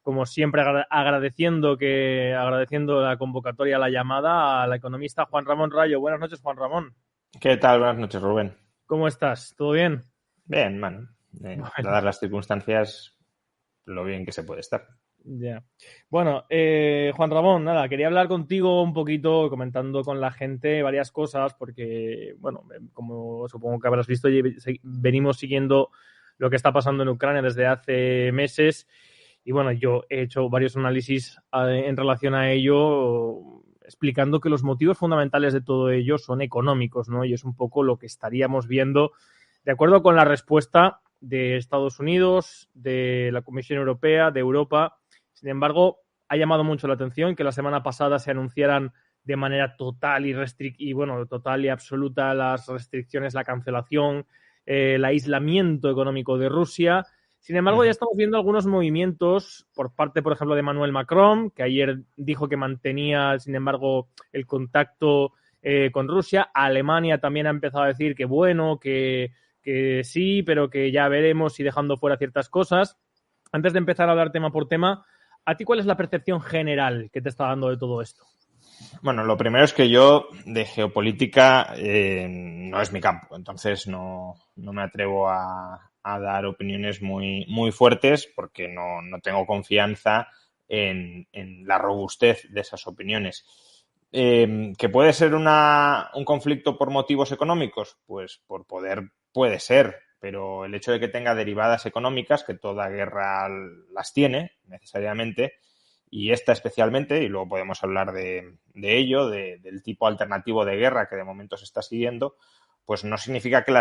como siempre agradeciendo la convocatoria, la llamada al economista Juan Ramón Rayo. Buenas noches, Juan Ramón. ¿Qué tal? Buenas noches, Rubén. ¿Cómo estás? ¿Todo bien? Bien, man. Dadas las circunstancias, lo bien que se puede estar. Ya. Bueno, Juan Ramón, nada, quería hablar contigo un poquito, comentando con la gente varias cosas, porque, bueno, como supongo que habrás visto, venimos siguiendo lo que está pasando en Ucrania desde hace meses y, bueno, yo he hecho varios análisis en relación a ello, explicando que los motivos fundamentales de todo ello son económicos, ¿no? Y es un poco lo que estaríamos viendo de acuerdo con la respuesta de Estados Unidos, de la Comisión Europea, de Europa. Sin embargo, ha llamado mucho la atención que la semana pasada se anunciaran de manera total total y absoluta las restricciones, la cancelación, el aislamiento económico de Rusia. Sin embargo, ya estamos viendo algunos movimientos por parte, por ejemplo, de Emmanuel Macron, que ayer dijo que mantenía, sin embargo, el contacto con Rusia. Alemania también ha empezado a decir que bueno, que sí, pero que ya veremos y dejando fuera ciertas cosas. Antes de empezar a hablar tema por tema, ¿a ti cuál es la percepción general que te está dando de todo esto? Bueno, lo primero es que yo de geopolítica no es mi campo, entonces no me atrevo a dar opiniones muy fuertes porque no tengo confianza en la robustez de esas opiniones. ¿Que puede ser un conflicto por motivos económicos? Pues por poder puede ser, pero el hecho de que tenga derivadas económicas, que toda guerra las tiene necesariamente, y esta especialmente, y luego podemos hablar de ello, del tipo alternativo de guerra que de momento se está siguiendo, pues no significa que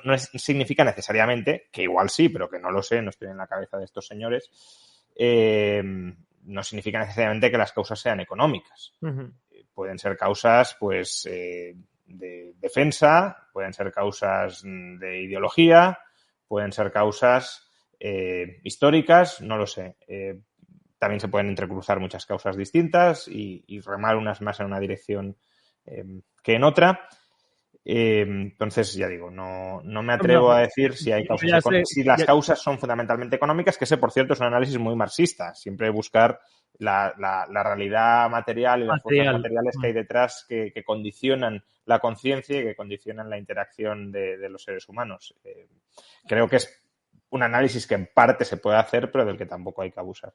no significa necesariamente, que igual sí, pero que no lo sé, no estoy en la cabeza de estos señores, no significa necesariamente que las causas sean económicas. Uh-huh. Pueden ser causas, pues, de defensa, pueden ser causas de ideología, pueden ser causas históricas, no lo sé. También se pueden entrecruzar muchas causas distintas y remar unas más en una dirección que en otra. Entonces, ya digo, no me atrevo a decir si hay causas si las causas son fundamentalmente económicas, que ese, por cierto, es un análisis muy marxista. Siempre buscar la realidad material y las fuerzas materiales que hay detrás que condicionan la conciencia y que condicionan la interacción de los seres humanos. Creo que es un análisis que en parte se puede hacer, pero del que tampoco hay que abusar.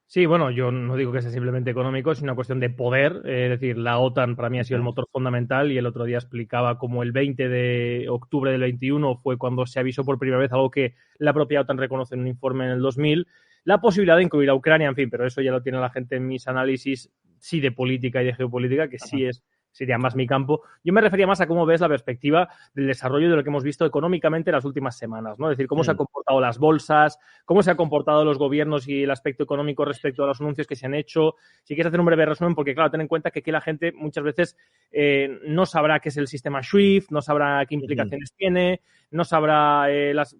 Sí, bueno, yo no digo que sea simplemente económico, es una cuestión de poder. Es decir, la OTAN para mí ha sido el motor fundamental y el otro día explicaba cómo el 20 de octubre del 21 fue cuando se avisó por primera vez algo que la propia OTAN reconoce en un informe en el 2000, la posibilidad de incluir a Ucrania, en fin, pero eso ya lo tiene la gente en mis análisis, sí, de política y de geopolítica, que sí sería más mi campo. Yo me refería más a cómo ves la perspectiva del desarrollo de lo que hemos visto económicamente en las últimas semanas, ¿no? Es decir, cómo se han comportado las bolsas, cómo se han comportado los gobiernos y el aspecto económico respecto a los anuncios que se han hecho. Si quieres hacer un breve resumen, porque claro, ten en cuenta que aquí la gente muchas veces no sabrá qué es el sistema SWIFT, no sabrá qué implicaciones tiene, no sabrá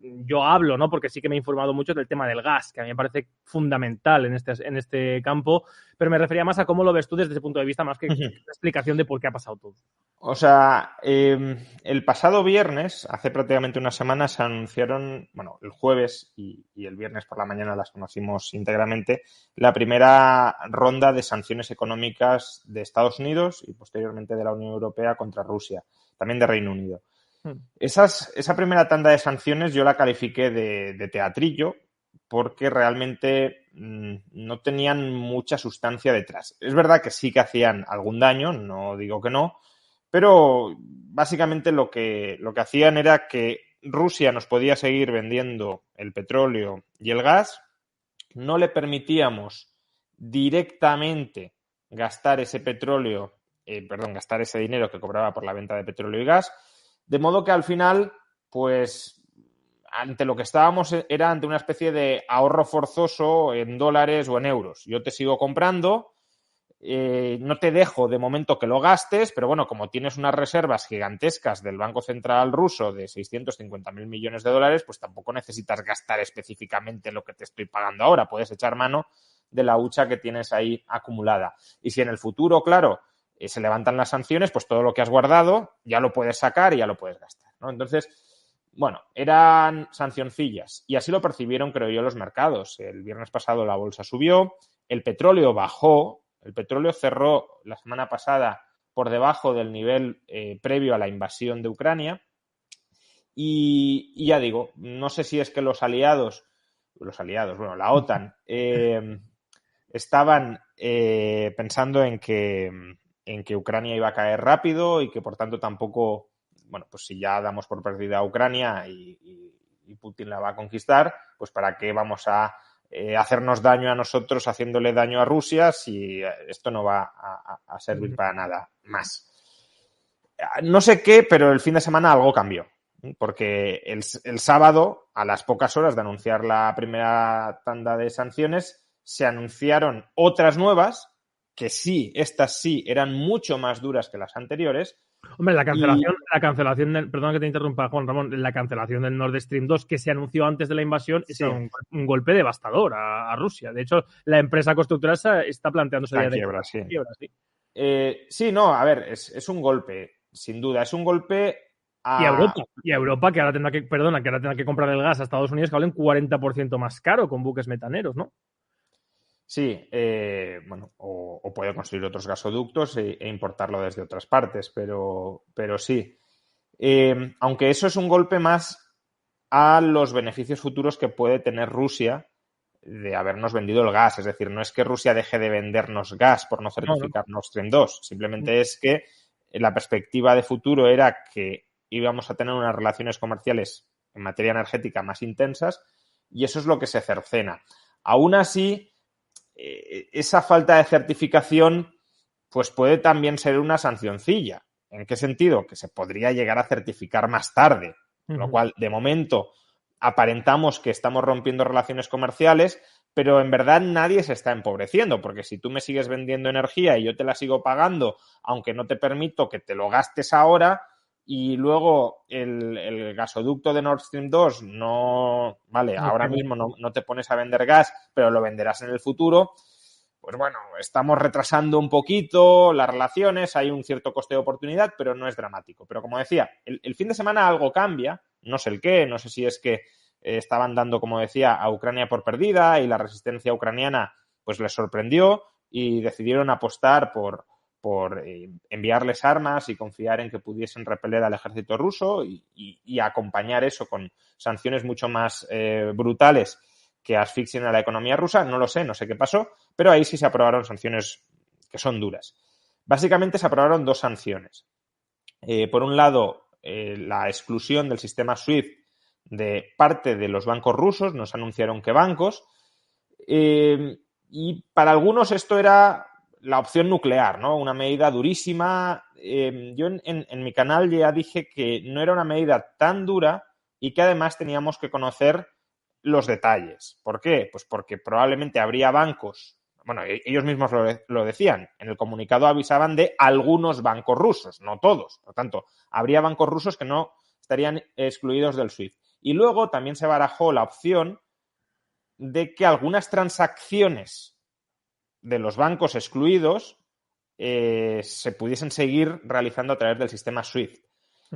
yo hablo, ¿no? Porque sí que me he informado mucho del tema del gas, que a mí me parece fundamental en este campo, pero me refería más a cómo lo ves tú desde ese punto de vista, más que la explicación de por qué ha pasado todo. O sea, el pasado viernes, hace prácticamente una semana, se anunciaron, bueno, el jueves y el viernes por la mañana las conocimos íntegramente, la primera ronda de sanciones económicas de Estados Unidos y posteriormente de la Unión Europea contra Rusia, también de Reino Unido. Esa primera tanda de sanciones yo la califiqué de teatrillo porque realmente no tenían mucha sustancia detrás. Es verdad que sí que hacían algún daño, no digo que no, pero básicamente lo que hacían era que Rusia nos podía seguir vendiendo el petróleo y el gas, no le permitíamos directamente gastar ese gastar ese dinero que cobraba por la venta de petróleo y gas, de modo que al final, pues, ante lo que estábamos era ante una especie de ahorro forzoso en dólares o en euros. Yo te sigo comprando, no te dejo de momento que lo gastes, pero bueno, como tienes unas reservas gigantescas del Banco Central ruso de 650.000 millones de dólares, pues tampoco necesitas gastar específicamente lo que te estoy pagando ahora. Puedes echar mano de la hucha que tienes ahí acumulada. Y si en el futuro, claro, se levantan las sanciones, pues todo lo que has guardado ya lo puedes sacar y ya lo puedes gastar, ¿no? Entonces, bueno, eran sancioncillas y así lo percibieron, creo yo, los mercados. El viernes pasado la bolsa subió, el petróleo bajó, el petróleo cerró la semana pasada por debajo del nivel previo a la invasión de Ucrania y ya digo, no sé si es que los aliados, bueno, la OTAN, estaban pensando en que Ucrania iba a caer rápido y que por tanto tampoco, bueno, pues si ya damos por perdida a Ucrania y Putin la va a conquistar, pues para qué vamos a hacernos daño a nosotros haciéndole daño a Rusia si esto no va a servir para nada más. No sé qué, pero el fin de semana algo cambió. Porque el sábado, a las pocas horas de anunciar la primera tanda de sanciones, se anunciaron otras nuevas, que sí, estas sí, eran mucho más duras que las anteriores. Hombre, la cancelación perdón que te interrumpa, Juan Ramón, la cancelación del Nord Stream 2 que se anunció antes de la invasión es un golpe devastador a Rusia. De hecho, la empresa constructora está planteándose la quiebra, sí. Sí, no, a ver, es un golpe, sin duda, es un golpe y a Europa, que ahora tendrá que comprar el gas a Estados Unidos, que vale un 40% más caro con buques metaneros, ¿no? Sí, bueno, o puede construir otros gasoductos e importarlo desde otras partes, pero sí. Aunque eso es un golpe más a los beneficios futuros que puede tener Rusia de habernos vendido el gas. Es decir, no es que Rusia deje de vendernos gas por no certificar Nord Stream 2, simplemente es que la perspectiva de futuro era que íbamos a tener unas relaciones comerciales en materia energética más intensas y eso es lo que se cercena. Aún así, esa falta de certificación pues puede también ser una sancioncilla. ¿En qué sentido? Que se podría llegar a certificar más tarde, lo cual de momento aparentamos que estamos rompiendo relaciones comerciales, pero en verdad nadie se está empobreciendo, porque si tú me sigues vendiendo energía y yo te la sigo pagando, aunque no te permito que te lo gastes ahora, y luego el gasoducto de Nord Stream 2 no, vale, ahora mismo no te pones a vender gas, pero lo venderás en el futuro, pues bueno, estamos retrasando un poquito las relaciones, hay un cierto coste de oportunidad, pero no es dramático. Pero como decía, el fin de semana algo cambia, no sé el qué, no sé si es que estaban dando, como decía, a Ucrania por perdida y la resistencia ucraniana pues les sorprendió y decidieron apostar por enviarles armas y confiar en que pudiesen repeler al ejército ruso y acompañar eso con sanciones mucho más brutales que asfixien a la economía rusa. No lo sé, no sé qué pasó, pero ahí sí se aprobaron sanciones que son duras. Básicamente se aprobaron dos sanciones. Por un lado, la exclusión del sistema SWIFT de parte de los bancos rusos, nos anunciaron que bancos, y para algunos esto era la opción nuclear, ¿no? Una medida durísima. Yo en mi canal ya dije que no era una medida tan dura y que además teníamos que conocer los detalles. ¿Por qué? Pues porque probablemente habría bancos, bueno, ellos mismos lo decían, en el comunicado avisaban de algunos bancos rusos, no todos. Por lo tanto, habría bancos rusos que no estarían excluidos del SWIFT. Y luego también se barajó la opción de que algunas transacciones de los bancos excluidos se pudiesen seguir realizando a través del sistema SWIFT.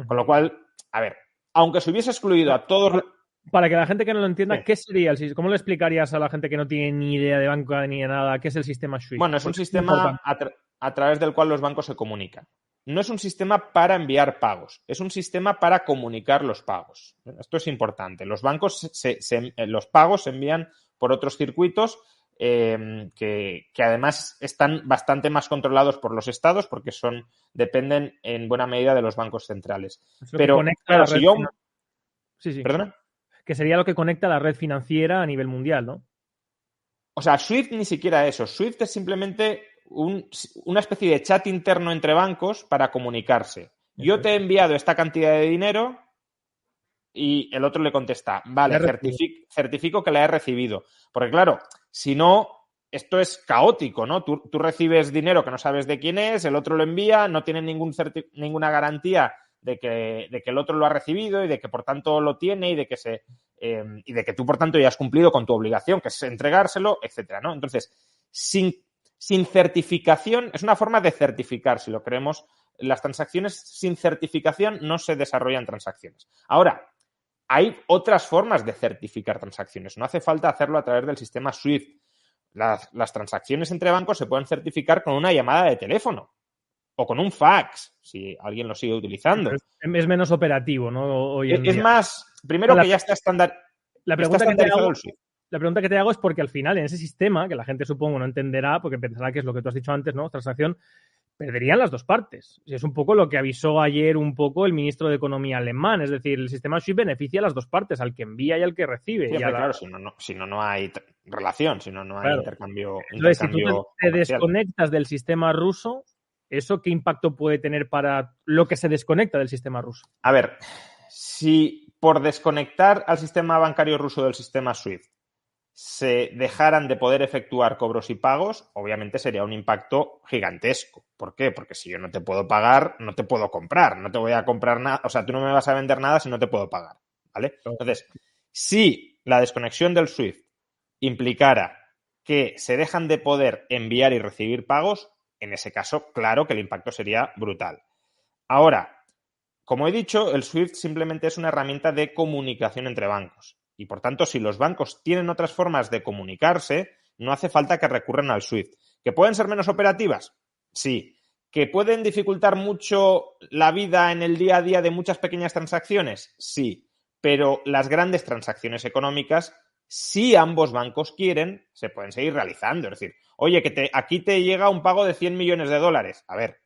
Con lo cual, a ver, aunque se hubiese excluido a todos... Para que la gente que no lo entienda, ¿qué sería el sistema? ¿Cómo le explicarías a la gente que no tiene ni idea de banca ni de nada qué es el sistema SWIFT? Bueno, es un sistema a través del cual los bancos se comunican. No es un sistema para enviar pagos, es un sistema para comunicar los pagos. Esto es importante. Los bancos, los pagos se envían por otros circuitos que además están bastante más controlados por los estados porque dependen en buena medida de los bancos centrales. Pero, claro, si yo... Sí. ¿Perdona? Que sería lo que conecta la red financiera a nivel mundial, ¿no? O sea, SWIFT ni siquiera eso. SWIFT es simplemente una especie de chat interno entre bancos para comunicarse. Yo te he enviado esta cantidad de dinero y el otro le contesta, vale, certifico que la he recibido. Porque claro, si no, esto es caótico, ¿no? Tú recibes dinero que no sabes de quién es, el otro lo envía, no tiene ninguna garantía de que el otro lo ha recibido y de que por tanto lo tiene y de que tú por tanto ya has cumplido con tu obligación, que es entregárselo, etcétera, ¿no? Entonces, sin certificación, es una forma de certificar, si lo creemos, las transacciones sin certificación no se desarrollan transacciones. Ahora, hay otras formas de certificar transacciones. No hace falta hacerlo a través del sistema SWIFT. Las transacciones entre bancos se pueden certificar con una llamada de teléfono o con un fax, si alguien lo sigue utilizando. Es menos operativo, ¿no? Hoy en Es día. más, primero que ya está estandarizado el SWIFT. La pregunta que te hago es porque al final en ese sistema, que la gente supongo no entenderá, porque pensará que es lo que tú has dicho antes, ¿no? Transacción, perderían las dos partes. Es un poco lo que avisó ayer un poco el ministro de Economía alemán. Es decir, el sistema SWIFT beneficia a las dos partes, al que envía y al que recibe. Sí, claro, si no hay relación, si no hay claro. intercambio. Entonces, si tú te comercial. desconectas del sistema ruso, ¿eso qué impacto puede tener para lo que se desconecta del sistema ruso? A ver, si por desconectar al sistema bancario ruso del sistema SWIFT se dejaran de poder efectuar cobros y pagos, obviamente sería un impacto gigantesco. ¿Por qué? Porque si yo no te puedo pagar, no te puedo comprar, no te voy a comprar nada, o sea, tú no me vas a vender nada si no te puedo pagar, ¿vale? Entonces, si la desconexión del SWIFT implicara que se dejan de poder enviar y recibir pagos, en ese caso, claro que el impacto sería brutal. Ahora, como he dicho, el SWIFT simplemente es una herramienta de comunicación entre bancos. Y por tanto, si los bancos tienen otras formas de comunicarse, no hace falta que recurran al SWIFT. ¿Que pueden ser menos operativas? Sí. ¿Que pueden dificultar mucho la vida en el día a día de muchas pequeñas transacciones? Sí. Pero las grandes transacciones económicas, si ambos bancos quieren, se pueden seguir realizando. Es decir, oye, que aquí te llega un pago de 100 millones de dólares. A ver,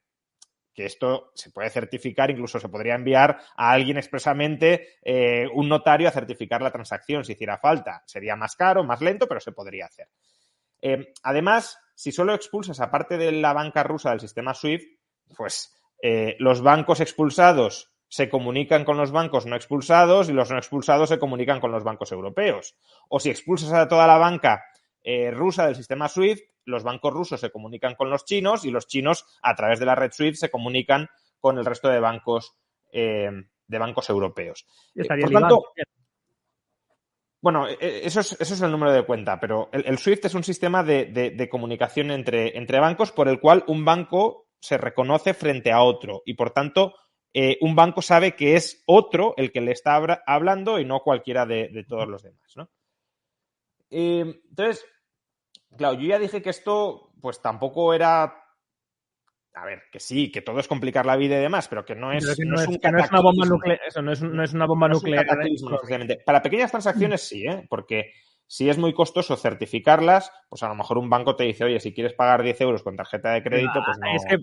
que esto se puede certificar, incluso se podría enviar a alguien expresamente, un notario a certificar la transacción si hiciera falta. Sería más caro, más lento, pero se podría hacer. Además, si solo expulsas aparte de la banca rusa del sistema SWIFT, pues los bancos expulsados se comunican con los bancos no expulsados y los no expulsados se comunican con los bancos europeos. O si expulsas a toda la banca rusa del sistema SWIFT, los bancos rusos se comunican con los chinos y los chinos, a través de la red SWIFT, se comunican con el resto de bancos europeos. Por tanto, bueno, eso es el número de cuenta, pero el SWIFT es un sistema de comunicación entre bancos por el cual un banco se reconoce frente a otro y, por tanto, un banco sabe que es otro el que le está hablando y no cualquiera de todos los demás, ¿no? Entonces, claro, yo ya dije que esto pues tampoco era... A ver, que sí, que todo es complicar la vida y demás, pero que no es una bomba nuclear. Eso no es una bomba nuclear. Para pequeñas transacciones sí, porque si es muy costoso certificarlas, pues a lo mejor un banco te dice, oye, si quieres pagar 10 euros con tarjeta de crédito, pues no... Es que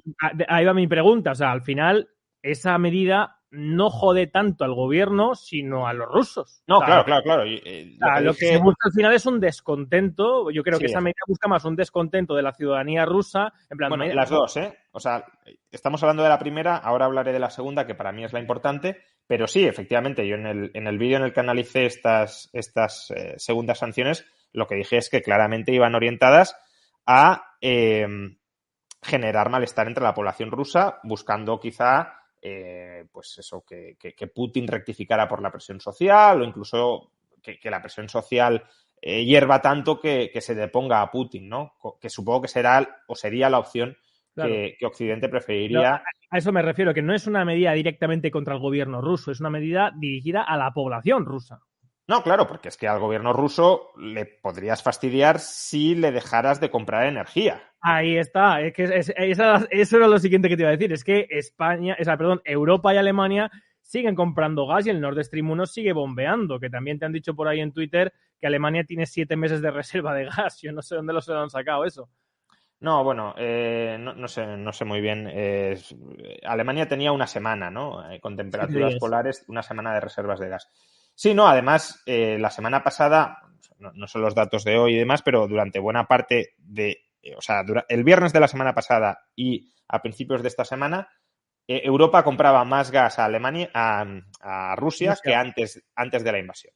ahí va mi pregunta. O sea, al final, esa medida no jode tanto al gobierno, sino a los rusos. No, claro. Lo que se busca al final es un descontento. Yo creo que esa medida busca más un descontento de la ciudadanía rusa. En plan, bueno, las dos, ¿eh? O sea, estamos hablando de la primera, ahora hablaré de la segunda, que para mí es la importante, pero sí, efectivamente, yo en el vídeo en el que analicé estas segundas sanciones, lo que dije es que claramente iban orientadas a generar malestar entre la población rusa, buscando quizá pues eso, que Putin rectificara por la presión social o incluso que la presión social hierva tanto que se deponga a Putin, ¿no? Que supongo que será o sería la opción claro. que Occidente preferiría. No, a eso me refiero, que no es una medida directamente contra el gobierno ruso, es una medida dirigida a la población rusa. No, claro, porque es que al gobierno ruso le podrías fastidiar si le dejaras de comprar energía. Ahí está, es que eso era lo siguiente que te iba a decir, es que Europa y Alemania siguen comprando gas y el Nord Stream 1 sigue bombeando, que también te han dicho por ahí en Twitter que Alemania tiene 7 meses de reserva de gas, yo no sé dónde se lo han sacado eso. No, bueno, no sé muy bien. Alemania tenía una semana, ¿no? Con temperaturas polares, una semana de reservas de gas. Sí, no, además, la semana pasada, no son los datos de hoy y demás, pero durante buena parte el viernes de la semana pasada y a principios de esta semana, Europa compraba más gas a Alemania, a Rusia, que antes de la invasión.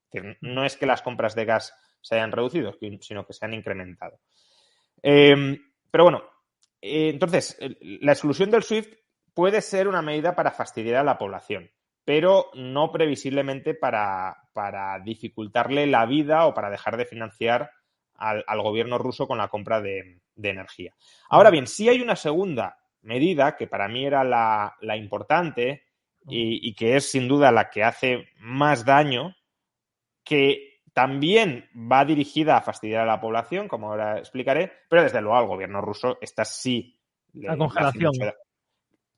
Es decir, no es que las compras de gas se hayan reducido, sino que se han incrementado. Pero bueno, entonces, la exclusión del SWIFT puede ser una medida para fastidiar a la población, pero no previsiblemente para dificultarle la vida o para dejar de financiar al gobierno ruso con la compra de energía. Ahora bien, sí hay una segunda medida que para mí era la importante, y que es sin duda la que hace más daño, que también va dirigida a fastidiar a la población, como ahora explicaré, pero desde luego al gobierno ruso esta sí La le hace mucho congelación. daño.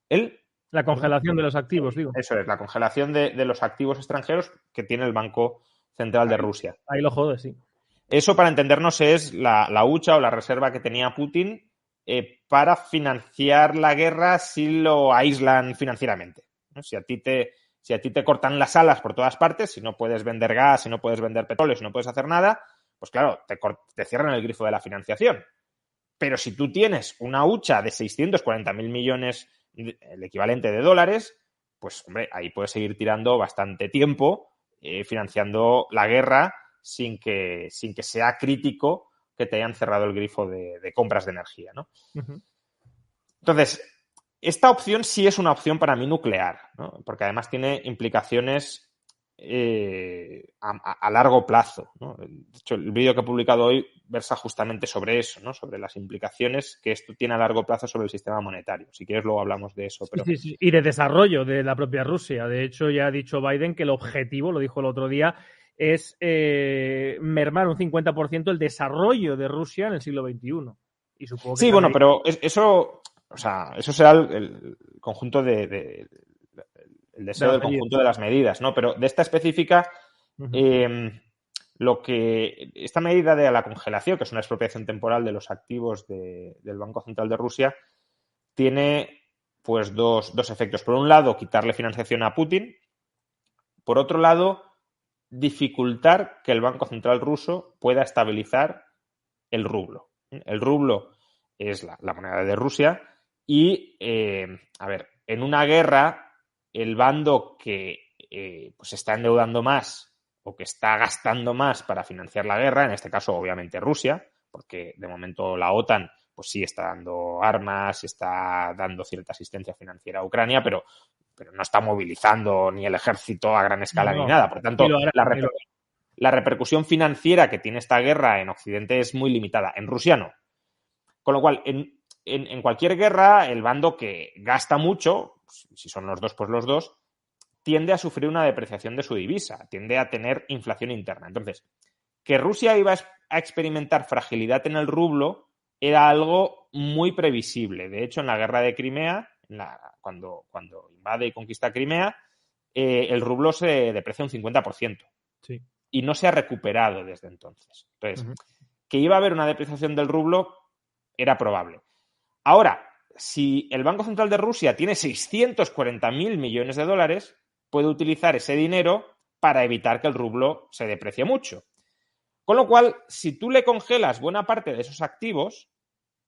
¿El? La ¿Perdón? congelación de los activos, digo. Eso es, la congelación de los activos extranjeros que tiene el Banco Central de Rusia. Ahí lo jodes, sí. Eso, para entendernos, es la hucha o la reserva que tenía Putin para financiar la guerra si lo aíslan financieramente, ¿no? Si a ti te cortan las alas por todas partes, si no puedes vender gas, si no puedes vender petróleo, si no puedes hacer nada, pues claro, te cierran el grifo de la financiación. Pero si tú tienes una hucha de 640.000 millones, el equivalente de dólares, pues hombre, ahí puedes seguir tirando bastante tiempo financiando la guerra sin que sea crítico que te hayan cerrado el grifo de compras de energía, ¿no? Uh-huh. Entonces, esta opción sí es una opción para mí nuclear, ¿no? Porque además tiene implicaciones a largo plazo, ¿no? De hecho, el vídeo que he publicado hoy versa justamente sobre eso, ¿no? Sobre las implicaciones que esto tiene a largo plazo sobre el sistema monetario. Si quieres, luego hablamos de eso. Pero... Sí. Y de desarrollo de la propia Rusia. De hecho, ya ha dicho Biden que el objetivo, lo dijo el otro día, es mermar un 50% el desarrollo de Rusia en el siglo XXI. Y supongo que sí, bueno, pero eso será el conjunto el deseo del conjunto de las medidas, ¿no? Pero de esta específica, uh-huh. Esta medida de la congelación, que es una expropiación temporal de los activos del Banco Central de Rusia, tiene pues dos efectos. Por un lado, quitarle financiación a Putin. Por otro lado, dificultar que el Banco Central ruso pueda estabilizar el rublo. El rublo es la moneda de Rusia y, en una guerra, el bando que pues está endeudando más o que está gastando más para financiar la guerra, en este caso obviamente Rusia, porque de momento la OTAN pues sí está dando armas, está dando cierta asistencia financiera a Ucrania, pero no está movilizando ni el ejército a gran escala ni nada. Por tanto, la repercusión financiera que tiene esta guerra en Occidente es muy limitada. En Rusia no. Con lo cual, en cualquier guerra, el bando que gasta mucho, si son los dos, pues los dos, tiende a sufrir una depreciación de su divisa, tiende a tener inflación interna. Entonces, que Rusia iba a experimentar fragilidad en el rublo era algo muy previsible. De hecho, en la guerra de Crimea, cuando invade y conquista Crimea, el rublo se deprecia un 50%. Sí. Y no se ha recuperado desde entonces. Entonces, que iba a haber una depreciación del rublo era probable. Ahora, si el Banco Central de Rusia tiene 640.000 millones de dólares, puede utilizar ese dinero para evitar que el rublo se deprecie mucho. Con lo cual, si tú le congelas buena parte de esos activos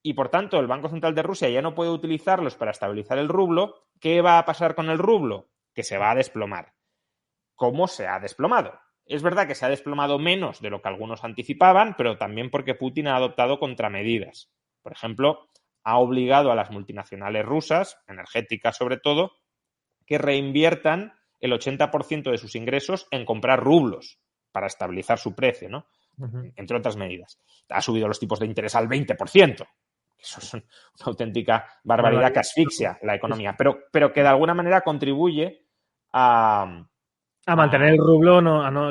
y, por tanto, el Banco Central de Rusia ya no puede utilizarlos para estabilizar el rublo, ¿qué va a pasar con el rublo? Que se va a desplomar. ¿Cómo se ha desplomado? Es verdad que se ha desplomado menos de lo que algunos anticipaban, pero también porque Putin ha adoptado contramedidas. Por ejemplo, ha obligado a las multinacionales rusas, energéticas sobre todo, que reinviertan el 80% de sus ingresos en comprar rublos para estabilizar su precio, ¿no? Uh-huh. Entre otras medidas. Ha subido los tipos de interés al 20%. Eso es una auténtica barbaridad que asfixia la economía, pero que de alguna manera contribuye a mantener el rublo,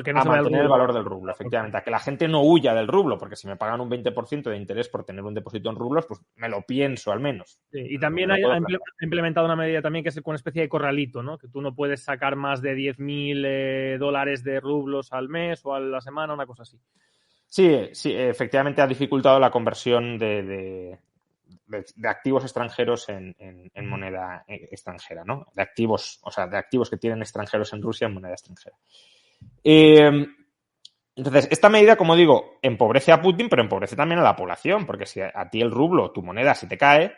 que no a se vea mantener el valor del rublo, efectivamente. A que la gente no huya del rublo, porque si me pagan un 20% de interés por tener un depósito en rublos, pues me lo pienso al menos. Sí, y también ha implementado una medida también que es una especie de corralito, ¿no? Que tú no puedes sacar más de 10.000 dólares de rublos al mes o a la semana, una cosa así. Sí, efectivamente ha dificultado la conversión de activos extranjeros en moneda extranjera, ¿no? De activos que tienen extranjeros en Rusia en moneda extranjera. Entonces, esta medida, como digo, empobrece a Putin, pero empobrece también a la población, porque si a ti el rublo, tu moneda, se te cae,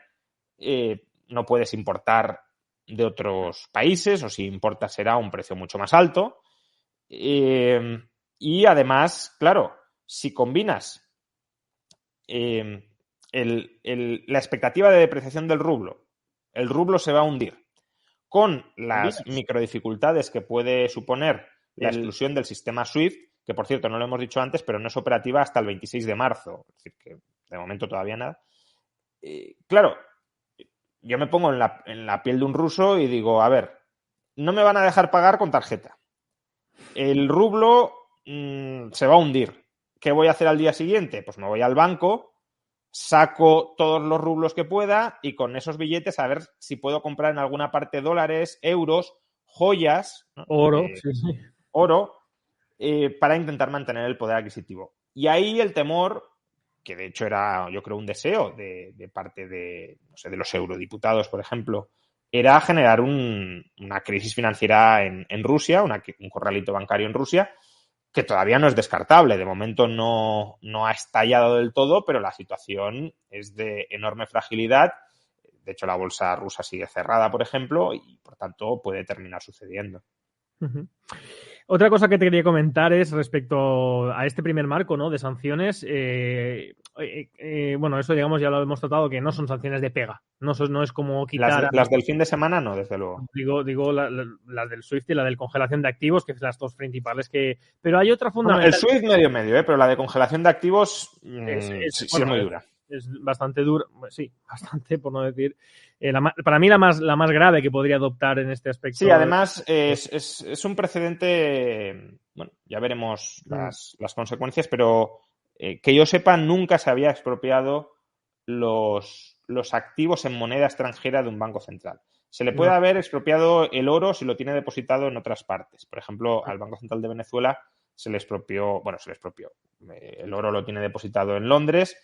no puedes importar de otros países, o si importas será a un precio mucho más alto. Y además, claro, si combinas la expectativa de depreciación del rublo, el rublo se va a hundir, con las microdificultades que puede suponer la exclusión del sistema SWIFT, que por cierto no lo hemos dicho antes, pero no es operativa hasta el 26 de marzo, es decir, que de momento todavía nada. Claro, yo me pongo en la piel de un ruso y digo, a ver, no me van a dejar pagar con tarjeta. El rublo se va a hundir. ¿Qué voy a hacer al día siguiente? Pues me voy al banco, saco todos los rublos que pueda y con esos billetes a ver si puedo comprar en alguna parte dólares, euros, joyas, ¿no? Oro, sí, sí. Oro, para intentar mantener el poder adquisitivo. Y ahí el temor, que de hecho era, yo creo, un deseo de parte de, no sé, de los eurodiputados, por ejemplo, era generar una crisis financiera en Rusia, un corralito bancario en Rusia, que todavía no es descartable. De momento no ha estallado del todo, pero la situación es de enorme fragilidad. De hecho, la bolsa rusa sigue cerrada, por ejemplo, y por tanto puede terminar sucediendo. Uh-huh. Otra cosa que te quería comentar es respecto a este primer marco, ¿no?, de sanciones. Bueno, eso, digamos, ya lo hemos tratado, que no son sanciones de pega. No es como quitar... Las del fin de semana no, desde luego. Digo las del SWIFT y la del congelación de activos, que son las dos principales que... Pero hay otra fundamental... El SWIFT medio, pero la de congelación de activos sí es muy dura. Es bastante dura, sí, bastante, por no decir. Para mí la más grave que podría adoptar en este aspecto. Sí, además es un precedente, bueno, ya veremos las consecuencias, pero que yo sepa, nunca se había expropiado los activos en moneda extranjera de un banco central. Se le puede haber expropiado el oro si lo tiene depositado en otras partes. Por ejemplo, al Banco Central de Venezuela se le expropió. El oro lo tiene depositado en Londres.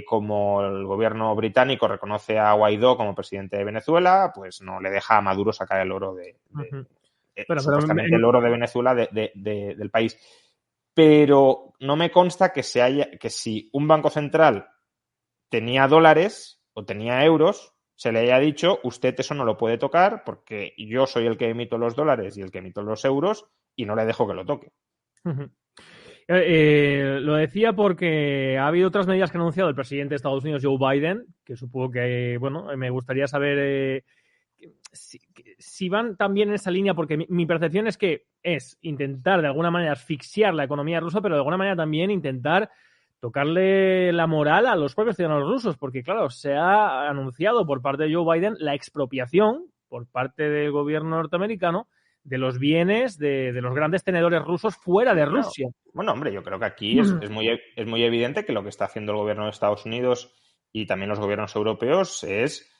Como el gobierno británico reconoce a Guaidó como presidente de Venezuela, pues no le deja a Maduro sacar el oro supuestamente el oro de Venezuela del país. Pero no me consta que si un banco central tenía dólares o tenía euros, se le haya dicho, usted eso no lo puede tocar porque yo soy el que emito los dólares y el que emito los euros y no le dejo que lo toque. Uh-huh. Lo decía porque ha habido otras medidas que ha anunciado el presidente de Estados Unidos, Joe Biden, que supongo que, bueno, me gustaría saber si van también en esa línea, porque mi percepción es que es intentar de alguna manera asfixiar la economía rusa, pero de alguna manera también intentar tocarle la moral a los propios ciudadanos rusos, porque claro, se ha anunciado por parte de Joe Biden la expropiación por parte del gobierno norteamericano de los bienes de los grandes tenedores rusos fuera de Rusia. Bueno, hombre, yo creo que aquí es muy evidente que lo que está haciendo el gobierno de Estados Unidos y también los gobiernos europeos es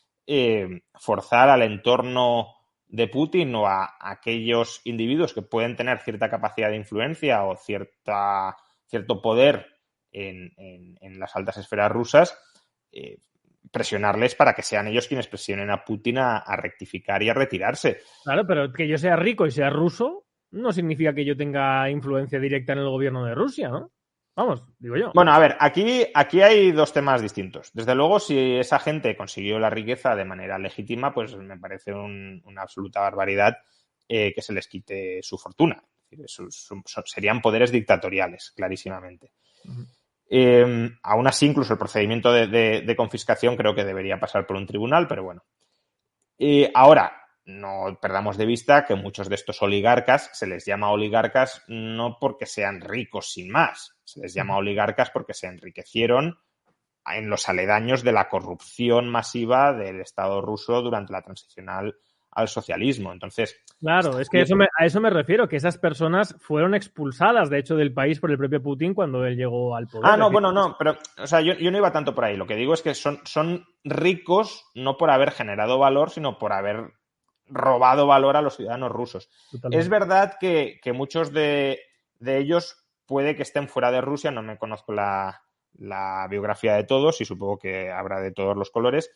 forzar al entorno de Putin o a aquellos individuos que pueden tener cierta capacidad de influencia o cierto poder en las altas esferas rusas, presionarles para que sean ellos quienes presionen a Putin a rectificar y a retirarse. Claro, pero que yo sea rico y sea ruso no significa que yo tenga influencia directa en el gobierno de Rusia, ¿no? Vamos, digo yo. Bueno, a ver, aquí hay dos temas distintos. Desde luego, si esa gente consiguió la riqueza de manera legítima, pues me parece una absoluta barbaridad que se les quite su fortuna. Es decir, serían poderes dictatoriales, clarísimamente. Uh-huh. Aún así, incluso el procedimiento de confiscación creo que debería pasar por un tribunal, pero bueno. Ahora, no perdamos de vista que muchos de estos oligarcas se les llama oligarcas no porque sean ricos sin más, se les llama oligarcas porque se enriquecieron en los aledaños de la corrupción masiva del Estado ruso durante la transición al socialismo. Entonces, claro, es que a eso me refiero, que esas personas fueron expulsadas, de hecho, del país por el propio Putin cuando él llegó al poder. Pero o sea, yo no iba tanto por ahí. Lo que digo es que son ricos no por haber generado valor, sino por haber robado valor a los ciudadanos rusos. Totalmente. Es verdad que muchos de ellos puede que estén fuera de Rusia, no me conozco la biografía de todos y supongo que habrá de todos los colores,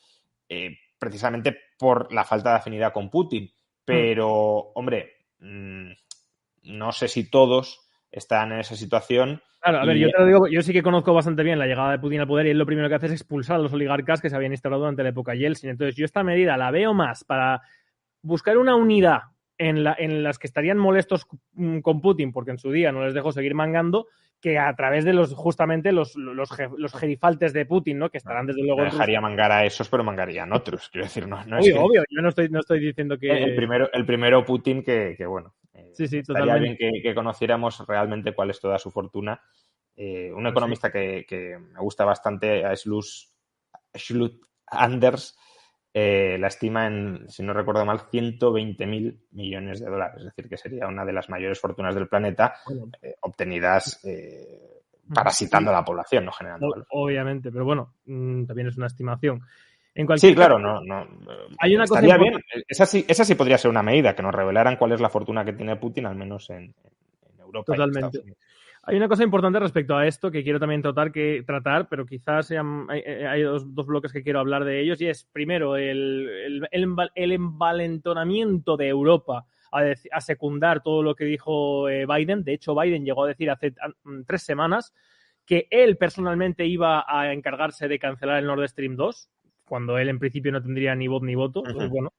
precisamente por la falta de afinidad con Putin. Pero, hombre, no sé si todos están en esa situación. Claro, a ver, yo te lo digo, yo sí que conozco bastante bien la llegada de Putin al poder y él lo primero que hace es expulsar a los oligarcas que se habían instalado durante la época Yeltsin. Entonces, yo esta medida la veo más para buscar una unidad en las que estarían molestos con Putin porque en su día no les dejó seguir mangando, que a través de los gerifaltes de Putin, ¿no? Que estarán desde luego... No dejaría mangar a esos, pero mangarían otros. Quiero decir, no obvio, es que... obvio. Yo no estoy diciendo que... El primero Putin que bueno... sí, estaría totalmente bien que conociéramos realmente cuál es toda su fortuna. Un economista que me gusta bastante es Schlut Anders, la estima en, si no recuerdo mal, 120.000 millones de dólares. Es decir, que sería una de las mayores fortunas del planeta Bueno, obtenidas parasitando a la población, no generando valor. obviamente, pero bueno, también es una estimación. En Sí, cualquier caso, claro, no, hay una cosa estaría bien. importante. Esa sí podría ser una medida, que nos revelaran cuál es la fortuna que tiene Putin, al menos en Europa y en Estados Totalmente. Unidos. Hay una cosa importante respecto a esto que quiero también tratar, pero quizás hay dos bloques que quiero hablar de ellos, y es, primero, el envalentonamiento de Europa a secundar todo lo que dijo Biden. De hecho, Biden llegó a decir hace 3 semanas que él personalmente iba a encargarse de cancelar el Nord Stream 2, cuando él en principio no tendría ni voz ni voto. Entonces, bueno,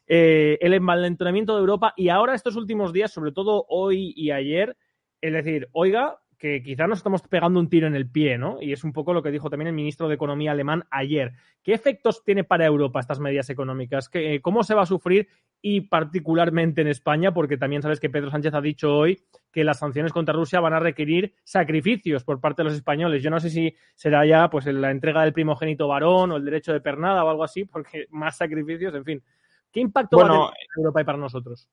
el envalentonamiento de Europa, y ahora estos últimos días, sobre todo hoy y ayer, es decir, oiga, que quizá nos estamos pegando un tiro en el pie, ¿no? Y es un poco lo que dijo también el ministro de Economía alemán ayer. ¿Qué efectos tiene para Europa estas medidas económicas? ¿Cómo se va a sufrir? Y particularmente en España, porque también sabes que Pedro Sánchez ha dicho hoy que las sanciones contra Rusia van a requerir sacrificios por parte de los españoles. Yo no sé si será ya pues la entrega del primogénito varón o el derecho de pernada o algo así, porque más sacrificios, en fin. ¿Qué impacto va a tener para Europa y para nosotros?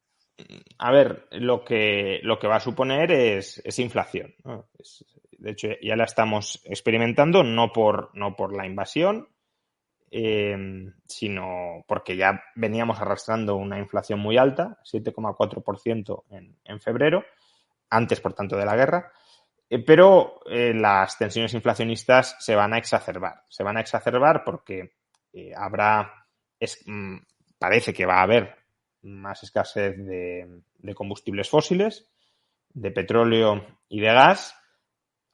A ver, lo que va a suponer es inflación, ¿no? De hecho, ya la estamos experimentando, no por la invasión, sino porque ya veníamos arrastrando una inflación muy alta, 7,4% en febrero, antes, por tanto, de la guerra. Pero las tensiones inflacionistas se van a exacerbar. Se van a exacerbar porque parece que va a haber más escasez de combustibles fósiles, de petróleo y de gas,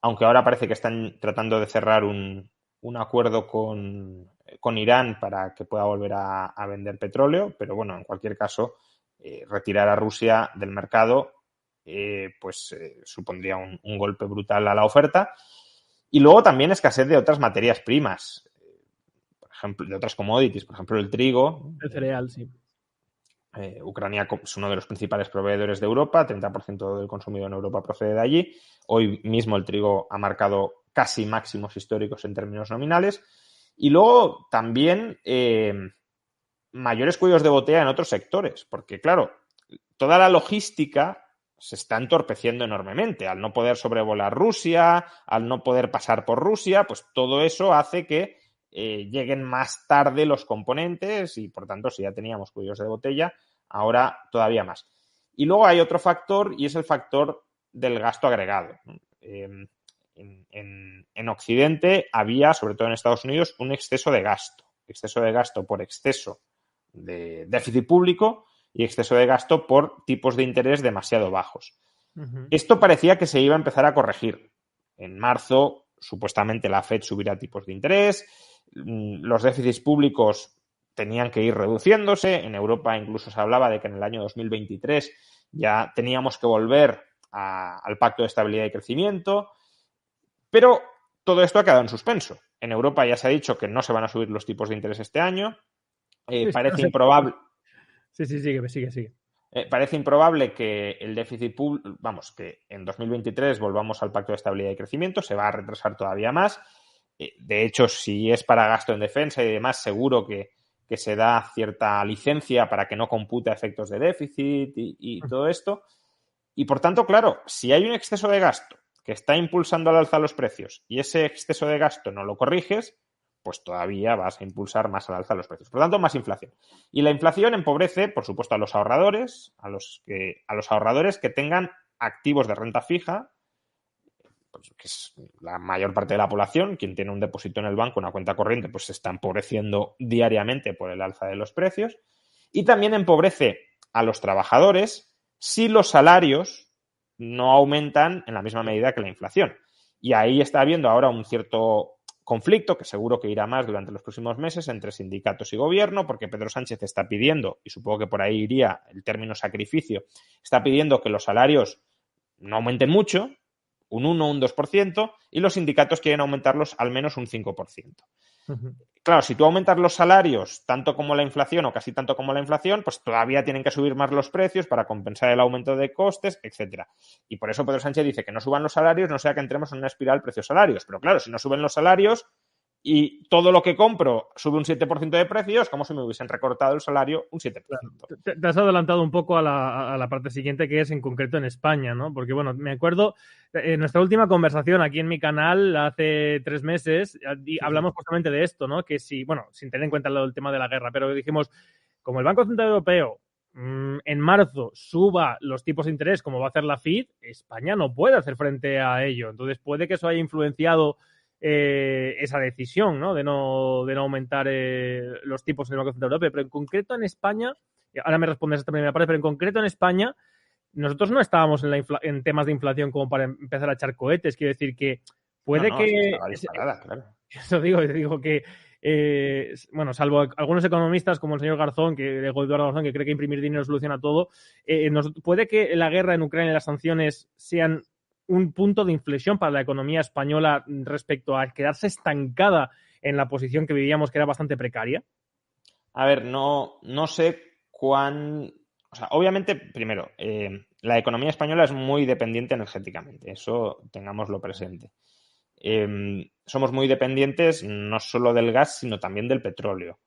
aunque ahora parece que están tratando de cerrar un acuerdo con Irán para que pueda volver a vender petróleo, pero bueno, en cualquier caso, retirar a Rusia del mercado supondría un golpe brutal a la oferta. Y luego también escasez de otras materias primas, por ejemplo, de otras commodities, por ejemplo, el trigo. El cereal, sí. Ucrania es uno de los principales proveedores de Europa, 30% del consumido en Europa procede de allí. Hoy mismo el trigo ha marcado casi máximos históricos en términos nominales. Y luego también mayores cuellos de botella en otros sectores, porque claro, toda la logística se está entorpeciendo enormemente. Al no poder sobrevolar Rusia, al no poder pasar por Rusia, pues todo eso hace que lleguen más tarde los componentes y, por tanto, si ya teníamos cuellos de botella, ahora todavía más. Y luego hay otro factor y es el factor del gasto agregado. En Occidente había, sobre todo en Estados Unidos, un exceso de gasto. Exceso de gasto por exceso de déficit público y exceso de gasto por tipos de interés demasiado bajos. Esto parecía que se iba a empezar a corregir. En marzo, supuestamente, la Fed subirá tipos de interés, los déficits públicos tenían que ir reduciéndose. En Europa incluso se hablaba de que en el año 2023 ya teníamos que volver al Pacto de Estabilidad y Crecimiento, pero todo esto ha quedado en suspenso. En Europa ya se ha dicho que no se van a subir los tipos de interés este año. Parece improbable. Sí, sigue. Parece improbable que el déficit público, que en 2023 volvamos al Pacto de Estabilidad y Crecimiento, se va a retrasar todavía más. De hecho, si es para gasto en defensa y demás, seguro que se da cierta licencia para que no compute efectos de déficit y todo esto. Y por tanto, claro, si hay un exceso de gasto que está impulsando al alza los precios y ese exceso de gasto no lo corriges, pues todavía vas a impulsar más al alza los precios. Por lo tanto, más inflación. Y la inflación empobrece, por supuesto, a los ahorradores, a los ahorradores que tengan activos de renta fija, pues, que es la mayor parte de la población. Quien tiene un depósito en el banco, una cuenta corriente, pues se está empobreciendo diariamente por el alza de los precios. Y también empobrece a los trabajadores si los salarios no aumentan en la misma medida que la inflación. Y ahí está habiendo ahora un cierto conflicto, que seguro que irá más durante los próximos meses, entre sindicatos y gobierno, porque Pedro Sánchez está pidiendo, y supongo que por ahí iría el término sacrificio, está pidiendo que los salarios no aumenten mucho, un 1 o un 2%, y los sindicatos quieren aumentarlos al menos un 5%. Claro, si tú aumentas los salarios tanto como la inflación o casi tanto como la inflación, pues todavía tienen que subir más los precios para compensar el aumento de costes, etcétera. Y por eso Pedro Sánchez dice que no suban los salarios, no sea que entremos en una espiral precios-salarios. Pero claro, si no suben los salarios, y todo lo que compro sube un 7% de precio, es como si me hubiesen recortado el salario un 7%. Claro. Te has adelantado un poco a la parte siguiente, que es en concreto en España, ¿no? Porque, bueno, me acuerdo, en nuestra última conversación aquí en mi canal hace 3 meses, hablamos justamente de esto, ¿no? Que si, bueno, sin tener en cuenta el tema de la guerra, pero dijimos, como el Banco Central Europeo en marzo suba los tipos de interés como va a hacer la FED, España no puede hacer frente a ello. Entonces puede que eso haya influenciado esa decisión, ¿no? De no aumentar los tipos en el Banco Central Europeo. Pero en concreto en España, ahora me respondes esta primera parte, pero en concreto en España, nosotros no estábamos en temas de inflación como para empezar a echar cohetes. Quiero decir que puede que... Sí, estaba disparada, claro. Eso digo que bueno, salvo algunos economistas como el señor Garzón, Eduardo Garzón, que cree que imprimir dinero soluciona todo, puede que la guerra en Ucrania y las sanciones sean un punto de inflexión para la economía española respecto a quedarse estancada en la posición que vivíamos, que era bastante precaria. A ver, no sé cuán... O sea, obviamente, primero, la economía española es muy dependiente energéticamente, eso tengámoslo presente. Somos muy dependientes no solo del gas, sino también del petróleo.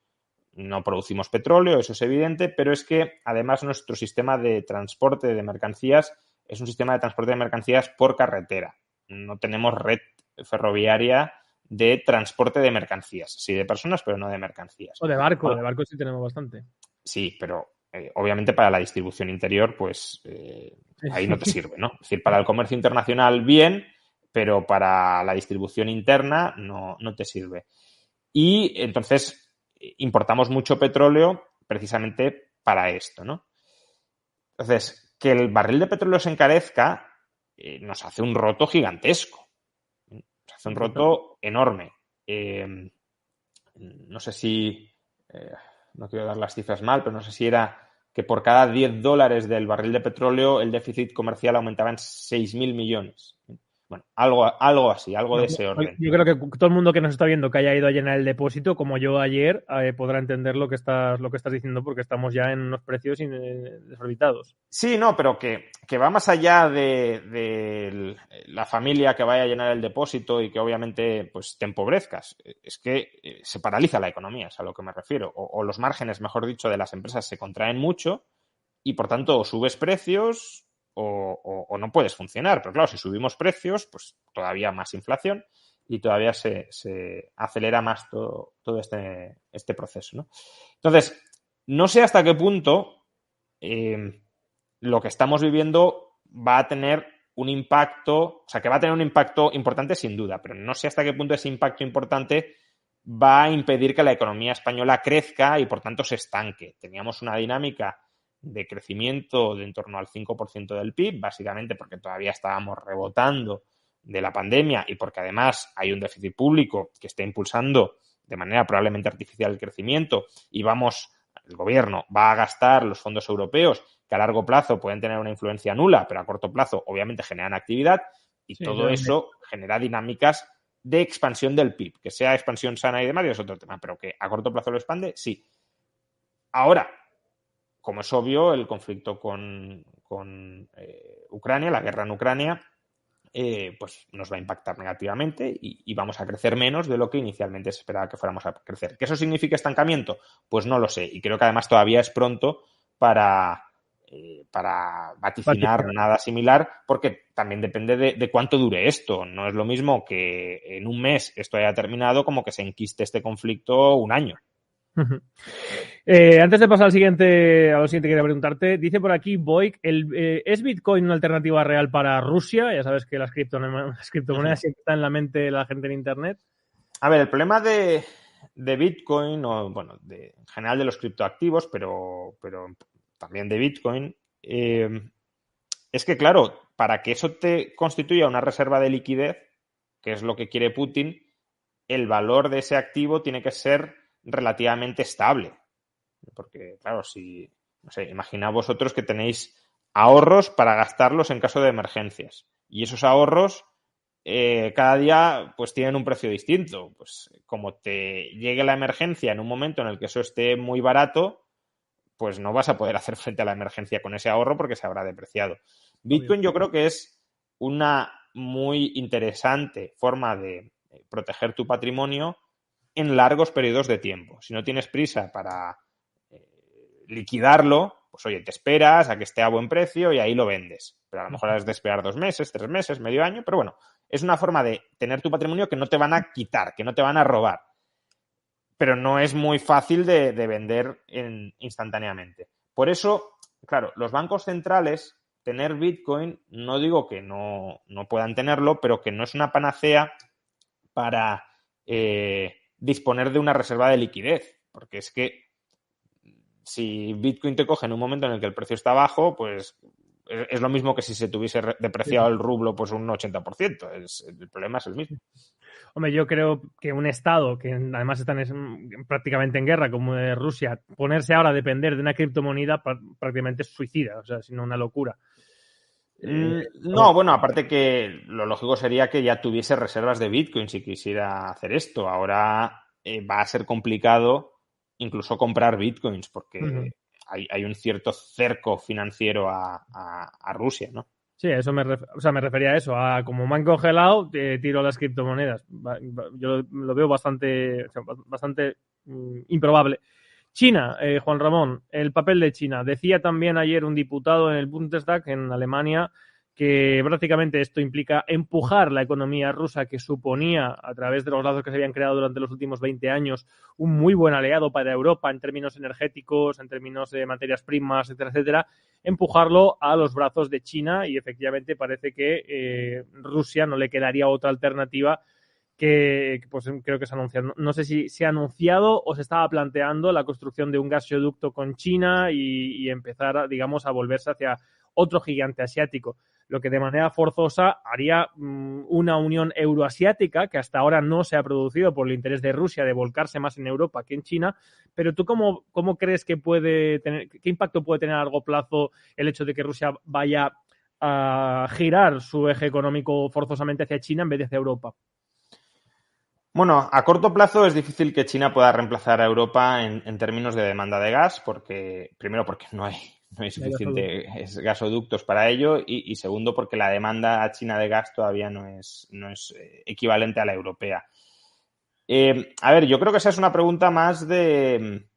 No producimos petróleo, eso es evidente, pero es que además nuestro sistema de transporte de mercancías es un sistema de transporte de mercancías por carretera. No tenemos red ferroviaria de transporte de mercancías, sí de personas, pero no de mercancías. O de barco sí tenemos bastante. Sí, pero obviamente para la distribución interior, pues ahí no te sirve, ¿no? Es decir, para el comercio internacional bien, pero para la distribución interna no te sirve. Y entonces importamos mucho petróleo precisamente para esto, ¿no? Entonces, que el barril de petróleo se encarezca nos hace un roto gigantesco. Nos hace un roto enorme. No sé si... no quiero dar las cifras mal, pero no sé si era que por cada $10 del barril de petróleo el déficit comercial aumentaba en 6.000 millones. Bueno, algo así, algo de ese orden. Yo creo que todo el mundo que nos está viendo que haya ido a llenar el depósito, como yo ayer, podrá entender lo que estás diciendo, porque estamos ya en unos precios desorbitados. Sí, no, pero que va más allá de la familia que vaya a llenar el depósito y que obviamente pues te empobrezcas. Es que se paraliza la economía, es a lo que me refiero. O los márgenes, mejor dicho, de las empresas se contraen mucho y por tanto o subes precios o no puedes funcionar. Pero claro, si subimos precios, pues todavía más inflación y todavía se acelera más todo este proceso, ¿no? Entonces, no sé hasta qué punto lo que estamos viviendo va a tener un impacto, o sea, que va a tener un impacto importante sin duda, pero no sé hasta qué punto ese impacto importante va a impedir que la economía española crezca y por tanto se estanque. Teníamos una dinámica de crecimiento de en torno al 5% del PIB, básicamente porque todavía estábamos rebotando de la pandemia y porque además hay un déficit público que está impulsando de manera probablemente artificial el crecimiento y el gobierno va a gastar los fondos europeos que a largo plazo pueden tener una influencia nula, pero a corto plazo obviamente generan actividad y sí, todo eso genera dinámicas de expansión del PIB. Que sea expansión sana y demás es otro tema, pero que a corto plazo lo expande, sí. Ahora, como es obvio, el conflicto con Ucrania, la guerra en Ucrania, pues nos va a impactar negativamente y vamos a crecer menos de lo que inicialmente se esperaba que fuéramos a crecer. ¿Que eso significa estancamiento? Pues no lo sé. Y creo que además todavía es pronto para vaticinar nada similar, porque también depende de cuánto dure esto. No es lo mismo que en un mes esto haya terminado como que se enquiste este conflicto un año. Antes de pasar a lo siguiente quería preguntarte, dice por aquí Boyk, ¿es Bitcoin una alternativa real para Rusia? Ya sabes que las criptomonedas siempre están en la mente de la gente en Internet. A ver, el problema de Bitcoin, o bueno, en general de los criptoactivos, pero también de Bitcoin, es que claro, para que eso te constituya una reserva de liquidez, que es lo que quiere Putin, el valor de ese activo tiene que ser relativamente estable. Porque, claro, no sé, imaginad vosotros que tenéis ahorros para gastarlos en caso de emergencias. Y esos ahorros cada día pues tienen un precio distinto. Pues como te llegue la emergencia en un momento en el que eso esté muy barato, pues no vas a poder hacer frente a la emergencia con ese ahorro porque se habrá depreciado. Bitcoin yo creo que es una muy interesante forma de proteger tu patrimonio en largos periodos de tiempo. Si no tienes prisa para liquidarlo, pues oye, te esperas a que esté a buen precio y ahí lo vendes. Pero a lo mejor has de esperar 2 meses, 3 meses, medio año, pero bueno, es una forma de tener tu patrimonio que no te van a quitar, que no te van a robar. Pero no es muy fácil de vender instantáneamente. Por eso, claro, los bancos centrales, tener Bitcoin, no digo que no puedan tenerlo, pero que no es una panacea para disponer de una reserva de liquidez. Porque es que si Bitcoin te coge en un momento en el que el precio está bajo, pues es lo mismo que si se tuviese depreciado el rublo pues un 80%. El problema es el mismo. Hombre, yo creo que un Estado que además están prácticamente en guerra, como de Rusia, ponerse ahora a depender de una criptomoneda prácticamente es suicida, o sea, sino una locura. No, bueno, aparte que lo lógico sería que ya tuviese reservas de Bitcoin si quisiera hacer esto. Ahora va a ser complicado incluso comprar Bitcoins porque hay un cierto cerco financiero a Rusia, ¿no? Sí, eso me refería a eso, a como me han congelado, tiro las criptomonedas. Yo lo veo bastante improbable. China, Juan Ramón, el papel de China. Decía también ayer un diputado en el Bundestag, en Alemania, que prácticamente esto implica empujar la economía rusa, que suponía, a través de los lazos que se habían creado durante los últimos 20 años, un muy buen aliado para Europa en términos energéticos, en términos de materias primas, etcétera, etcétera, empujarlo a los brazos de China, y efectivamente parece que Rusia no le quedaría otra alternativa que pues creo que se ha anunciado. No sé si se ha anunciado o se estaba planteando la construcción de un gasoducto con China y empezar, digamos, a volverse hacia otro gigante asiático, lo que de manera forzosa haría una unión euroasiática que hasta ahora no se ha producido por el interés de Rusia de volcarse más en Europa que en China. Pero ¿tú cómo crees que puede tener, qué impacto puede tener a largo plazo el hecho de que Rusia vaya a girar su eje económico forzosamente hacia China en vez de hacia Europa? Bueno, a corto plazo es difícil que China pueda reemplazar a Europa en términos de demanda de gas, primero porque no hay suficientes gasoductos para ello y segundo porque la demanda china de gas todavía no es equivalente a la europea. A ver, yo creo que esa es una pregunta más de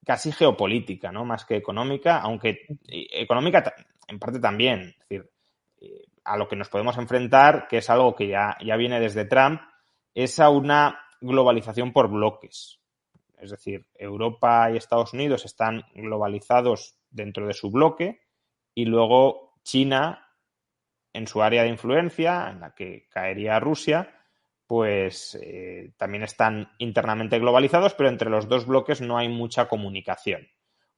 casi geopolítica, ¿no? Más que económica, aunque económica en parte también. Es decir, a lo que nos podemos enfrentar, que es algo que ya viene desde Trump, es a una globalización por bloques. Es decir, Europa y Estados Unidos están globalizados dentro de su bloque y luego China, en su área de influencia, en la que caería Rusia, pues también están internamente globalizados, pero entre los dos bloques no hay mucha comunicación.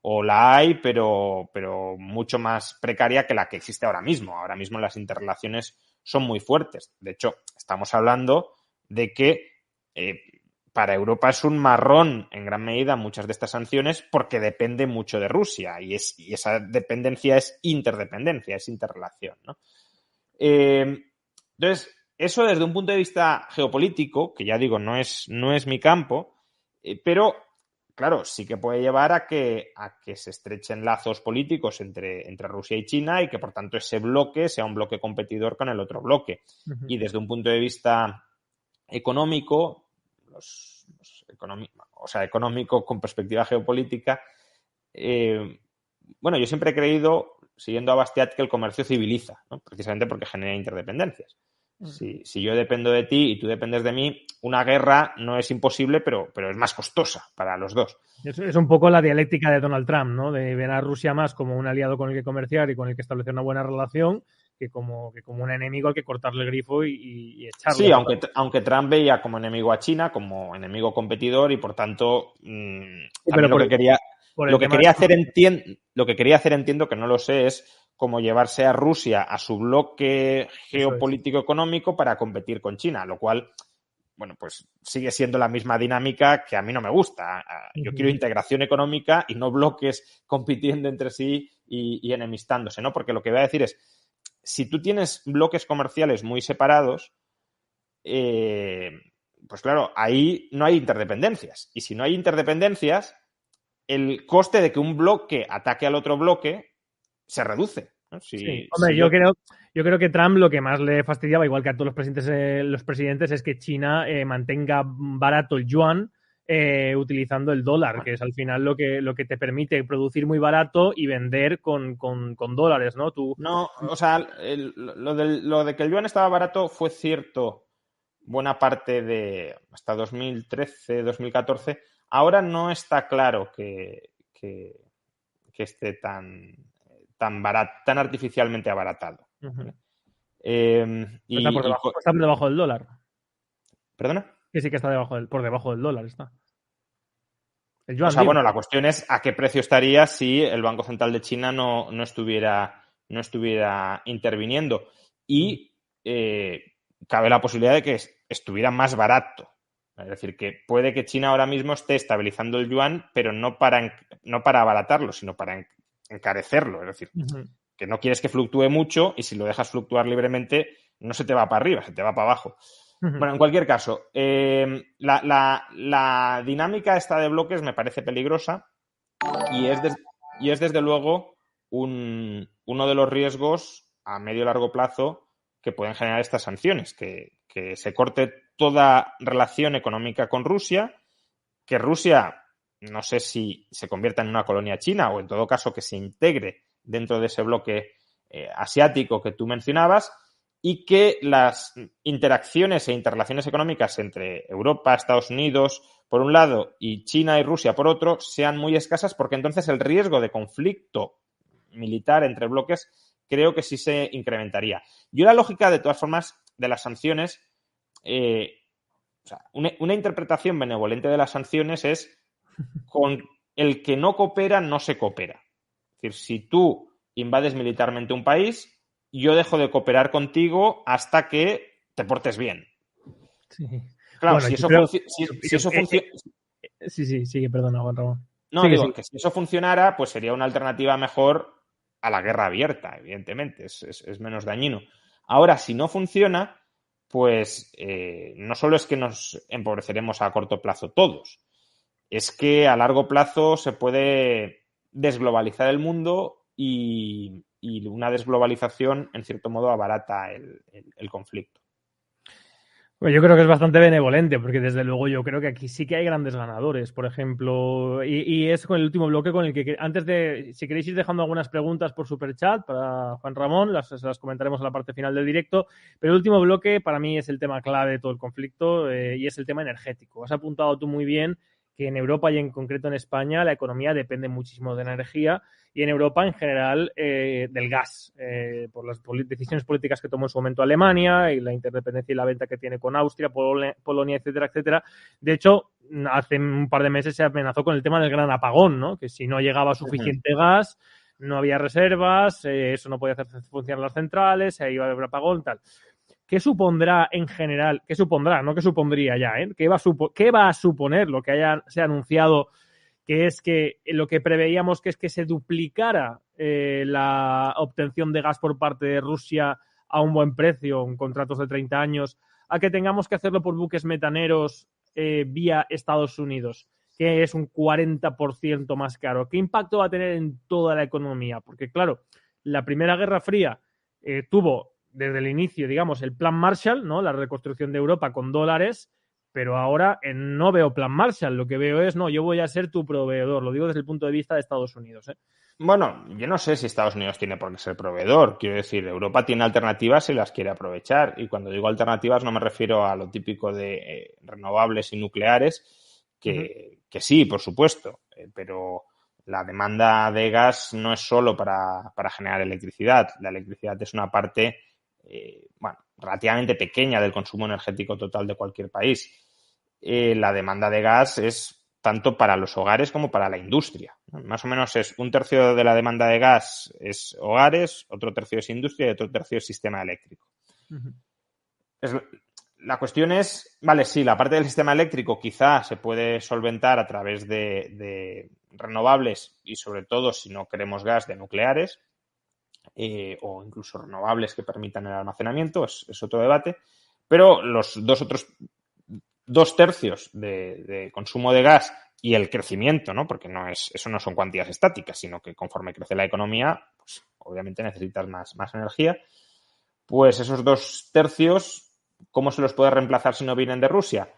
O la hay, pero mucho más precaria que la que existe ahora mismo. Ahora mismo las interrelaciones son muy fuertes. De hecho, estamos hablando de que para Europa es un marrón en gran medida muchas de estas sanciones porque depende mucho de Rusia y esa dependencia es interdependencia, es interrelación, ¿no? Entonces, eso desde un punto de vista geopolítico, que ya digo, no es mi campo, pero claro, sí que puede llevar a que se estrechen lazos políticos entre Rusia y China y que por tanto ese bloque sea un bloque competidor con el otro bloque. Uh-huh. Y desde un punto de vista económico, económico con perspectiva geopolítica, bueno, yo siempre he creído, siguiendo a Bastiat, que el comercio civiliza, ¿no? Precisamente porque genera interdependencias. Si yo dependo de ti y tú dependes de mí, una guerra no es imposible, pero es más costosa para los dos. Es un poco la dialéctica de Donald Trump, ¿no? De ver a Rusia más como un aliado con el que comerciar y con el que establecer una buena relación que como un enemigo al que cortarle el grifo y echarlo. Sí, aunque Trump veía como enemigo a China, como enemigo competidor y por tanto lo que quería hacer entiendo que no lo sé es como llevarse a Rusia a su bloque geopolítico-económico para competir con China, lo cual, bueno, pues sigue siendo la misma dinámica que a mí no me gusta. Yo quiero integración económica y no bloques compitiendo entre sí y enemistándose, ¿no? Porque lo que voy a decir es, si tú tienes bloques comerciales muy separados, pues claro, ahí no hay interdependencias. Y si no hay interdependencias, el coste de que un bloque ataque al otro bloque se reduce, ¿no? Sí. Hombre, yo Yo creo que Trump lo que más le fastidiaba, igual que a todos los presidentes, es que China mantenga barato el yuan utilizando el dólar, que es al final lo que te permite producir muy barato y vender con dólares, ¿no? No, o sea, lo de que el yuan estaba barato fue cierto buena parte de hasta 2013, 2014. Ahora no está claro que esté tan barato, tan artificialmente abaratado. Uh-huh. Está por debajo del dólar. ¿Perdona? Que sí que está por debajo del dólar está. El yuan, o sea, bueno, la cuestión es a qué precio estaría si el Banco Central de China no estuviera interviniendo. Y cabe la posibilidad de que estuviera más barato. Es decir, que puede que China ahora mismo esté estabilizando el yuan, pero no para abaratarlo, sino para encarecerlo. Es decir, que no quieres que fluctúe mucho y si lo dejas fluctuar libremente no se te va para arriba, se te va para abajo. Bueno, en cualquier caso, la dinámica esta de bloques me parece peligrosa y es desde luego uno de los riesgos a medio y largo plazo que pueden generar estas sanciones, que se corte toda relación económica con Rusia, que Rusia no sé si se convierta en una colonia china o en todo caso que se integre dentro de ese bloque asiático que tú mencionabas, y que las interacciones e interrelaciones económicas entre Europa, Estados Unidos, por un lado, y China y Rusia, por otro, sean muy escasas, porque entonces el riesgo de conflicto militar entre bloques creo que sí se incrementaría. Yo la lógica, de todas formas, de las sanciones, o sea, una interpretación benevolente de las sanciones es con el que no coopera, no se coopera. Es decir, si tú invades militarmente un país, yo dejo de cooperar contigo hasta que te portes bien. Sí. Claro, bueno, si eso funciona... Sí, perdona, Juan Ramón. No, digo que si eso funcionara, pues sería una alternativa mejor a la guerra abierta, evidentemente, es menos dañino. Ahora, si no funciona, pues no solo es que nos empobreceremos a corto plazo todos, es que a largo plazo se puede desglobalizar el mundo y una desglobalización, en cierto modo, abarata el conflicto. Pues yo creo que es bastante benevolente, porque desde luego yo creo que aquí sí que hay grandes ganadores, por ejemplo, y es con el último bloque con el que antes de, si queréis ir dejando algunas preguntas por Superchat para Juan Ramón, las comentaremos en la parte final del directo, pero el último bloque para mí es el tema clave de todo el conflicto y es el tema energético. Has apuntado tú muy bien que en Europa y en concreto en España la economía depende muchísimo de la energía y en Europa en general del gas, por las decisiones políticas que tomó en su momento Alemania y la interdependencia y la venta que tiene con Austria, Polonia, etcétera, etcétera. De hecho, hace un par de meses se amenazó con el tema del gran apagón, ¿no? Que si no llegaba suficiente gas, no había reservas, eso no podía hacer funcionar las centrales, se iba a haber apagón, tal. ¿Qué supondrá en general? ¿Qué supondrá? No que supondría ya, ¿eh? ¿Qué va a suponer lo que se ha anunciado? Que es que lo que preveíamos que es que se duplicara la obtención de gas por parte de Rusia a un buen precio, en contratos de 30 años, a que tengamos que hacerlo por buques metaneros vía Estados Unidos, que es un 40% más caro. ¿Qué impacto va a tener en toda la economía? Porque, claro, la Primera Guerra Fría tuvo desde el inicio, digamos, el Plan Marshall, ¿no? La reconstrucción de Europa con dólares, pero ahora no veo Plan Marshall. Lo que veo es, no, yo voy a ser tu proveedor. Lo digo desde el punto de vista de Estados Unidos, ¿eh? Bueno, yo no sé si Estados Unidos tiene por qué ser proveedor. Quiero decir, Europa tiene alternativas y las quiere aprovechar. Y cuando digo alternativas no me refiero a lo típico de renovables y nucleares, que sí, por supuesto, pero la demanda de gas no es solo para generar electricidad. La electricidad es una parte, relativamente pequeña del consumo energético total de cualquier país. La demanda de gas es tanto para los hogares como para la industria. Más o menos es 1/3 de la demanda de gas es hogares, otro tercio es industria y otro tercio es sistema eléctrico. La cuestión es, vale, sí, la parte del sistema eléctrico quizá se puede solventar a través de renovables y sobre todo, si no queremos gas, de nucleares o incluso renovables que permitan el almacenamiento, es otro debate, pero los otros 2/3 de consumo de gas y el crecimiento, ¿no? Porque eso no son cuantías estáticas, sino que conforme crece la economía, pues obviamente necesitas más energía. pues esos 2/3, ¿cómo se los puede reemplazar si no vienen de Rusia?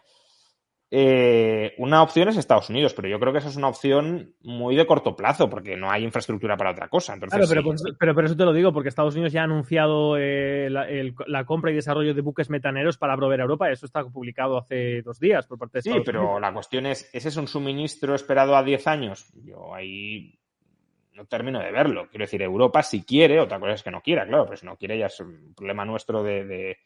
Una opción es Estados Unidos, pero yo creo que esa es una opción muy de corto plazo, porque no hay infraestructura para otra cosa. Entonces, Claro, sí. pero por eso te lo digo, porque Estados Unidos ya ha anunciado la compra y desarrollo de buques metaneros para proveer a Europa. Eso está publicado hace 2 días por parte de Sí, Estados Unidos. pero la cuestión es, ¿ese es un suministro esperado a 10 años? Yo ahí no termino de verlo. Quiero decir, Europa si quiere, otra cosa es que no quiera, claro, pero si no quiere ya es un problema nuestro de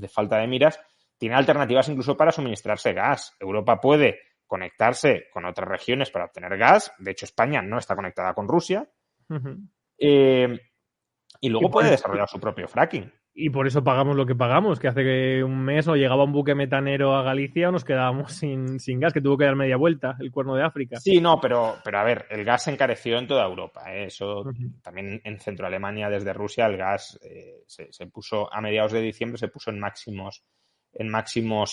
falta de miras. Tiene alternativas incluso para suministrarse gas. Europa puede conectarse con otras regiones para obtener gas. De hecho, España no está conectada con Rusia. Uh-huh. Y luego puede desarrollar su propio fracking. Y por eso pagamos lo que pagamos, que hace que un mes o llegaba un buque metanero a Galicia o nos quedábamos sin gas, que tuvo que dar media vuelta el Cuerno de África. Sí, no, pero a ver, el gas se encareció en toda Europa. Eso Uh-huh. también en Centro Alemania, desde Rusia, el gas se puso a mediados de diciembre, se puso en máximos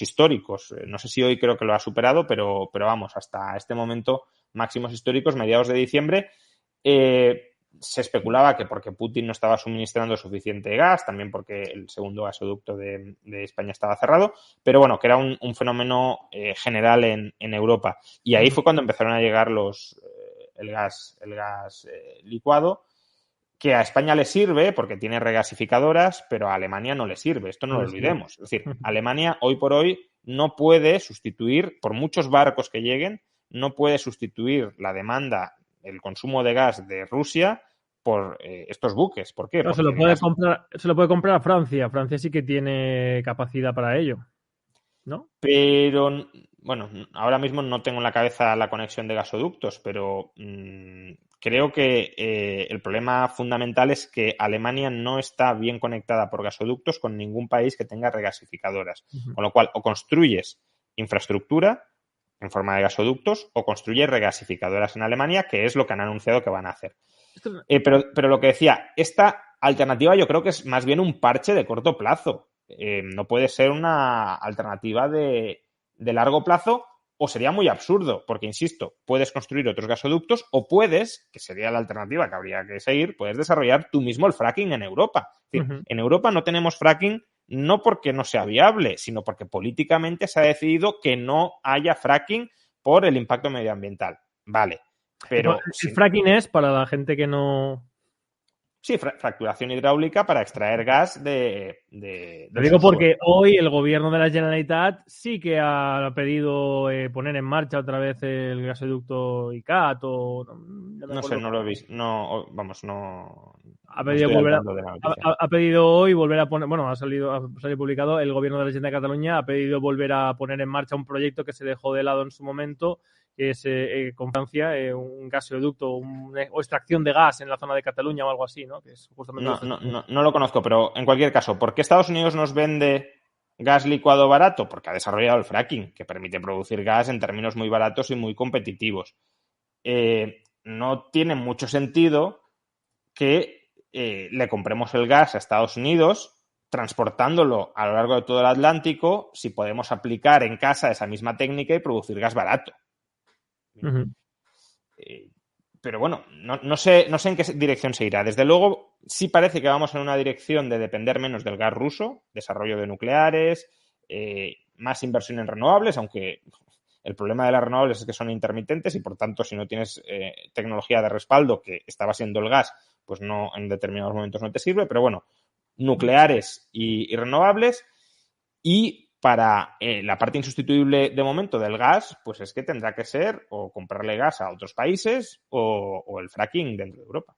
históricos. No sé si hoy creo que lo ha superado, pero vamos, hasta este momento, máximos históricos, mediados de diciembre. Se especulaba que porque Putin no estaba suministrando suficiente gas, también porque el segundo gasoducto de España estaba cerrado, pero bueno, que era un fenómeno general en Europa. Y ahí fue cuando empezaron a llegar el gas licuado, que a España le sirve porque tiene regasificadoras, pero a Alemania no le sirve. Esto no lo olvidemos. Es decir, Alemania hoy por hoy no puede sustituir, por muchos barcos que lleguen, no puede sustituir la demanda, el consumo de gas de Rusia por estos buques. ¿Por qué? No, Porque se lo puede comprar a Francia. Francia sí que tiene capacidad para ello, ¿no? Pero, bueno, ahora mismo no tengo en la cabeza la conexión de gasoductos, pero creo que el problema fundamental es que Alemania no está bien conectada por gasoductos con ningún país que tenga regasificadoras. Uh-huh. Con lo cual, o construyes infraestructura en forma de gasoductos o construyes regasificadoras en Alemania, que es lo que han anunciado que van a hacer. Pero lo que decía, esta alternativa yo creo que es más bien un parche de corto plazo. No puede ser una alternativa de largo plazo, o sería muy absurdo, porque, insisto, puedes construir otros gasoductos o puedes, que sería la alternativa que habría que seguir, puedes desarrollar tú mismo el fracking en Europa. Es decir, en Europa no tenemos fracking no porque no sea viable, sino porque políticamente se ha decidido que no haya fracking por el impacto medioambiental. Vale, pero... El fracking es, para la gente que no... Sí, fracturación hidráulica para extraer gas de Lo digo porque hoy el gobierno de la Generalitat sí que ha pedido poner en marcha otra vez el gasoducto ICAT o... No sé, no lo he visto. No, vamos, no... Ha pedido, ha pedido hoy volver a poner... Bueno, ha salido publicado, el gobierno de la Generalitat de Cataluña ha pedido volver a poner en marcha un proyecto que se dejó de lado en su momento, que es con Francia, un gasoducto o extracción de gas en la zona de Cataluña o algo así, ¿no? Que es justamente no lo conozco, pero en cualquier caso, ¿por qué Estados Unidos nos vende gas licuado barato? Porque ha desarrollado el fracking, que permite producir gas en términos muy baratos y muy competitivos. No tiene mucho sentido que le compremos el gas a Estados Unidos transportándolo a lo largo de todo el Atlántico si podemos aplicar en casa esa misma técnica y producir gas barato. Uh-huh. Pero bueno, no sé en qué dirección se irá. Desde luego, sí parece que vamos en una dirección de depender menos del gas ruso, desarrollo de nucleares, más inversión en renovables, aunque el problema de las renovables es que son intermitentes y, por tanto, si no tienes tecnología de respaldo, que estaba siendo el gas, pues no, en determinados momentos no te sirve. Pero bueno, nucleares y renovables. Y para la parte insustituible de momento del gas, pues es que tendrá que ser o comprarle gas a otros países o el fracking dentro de Europa.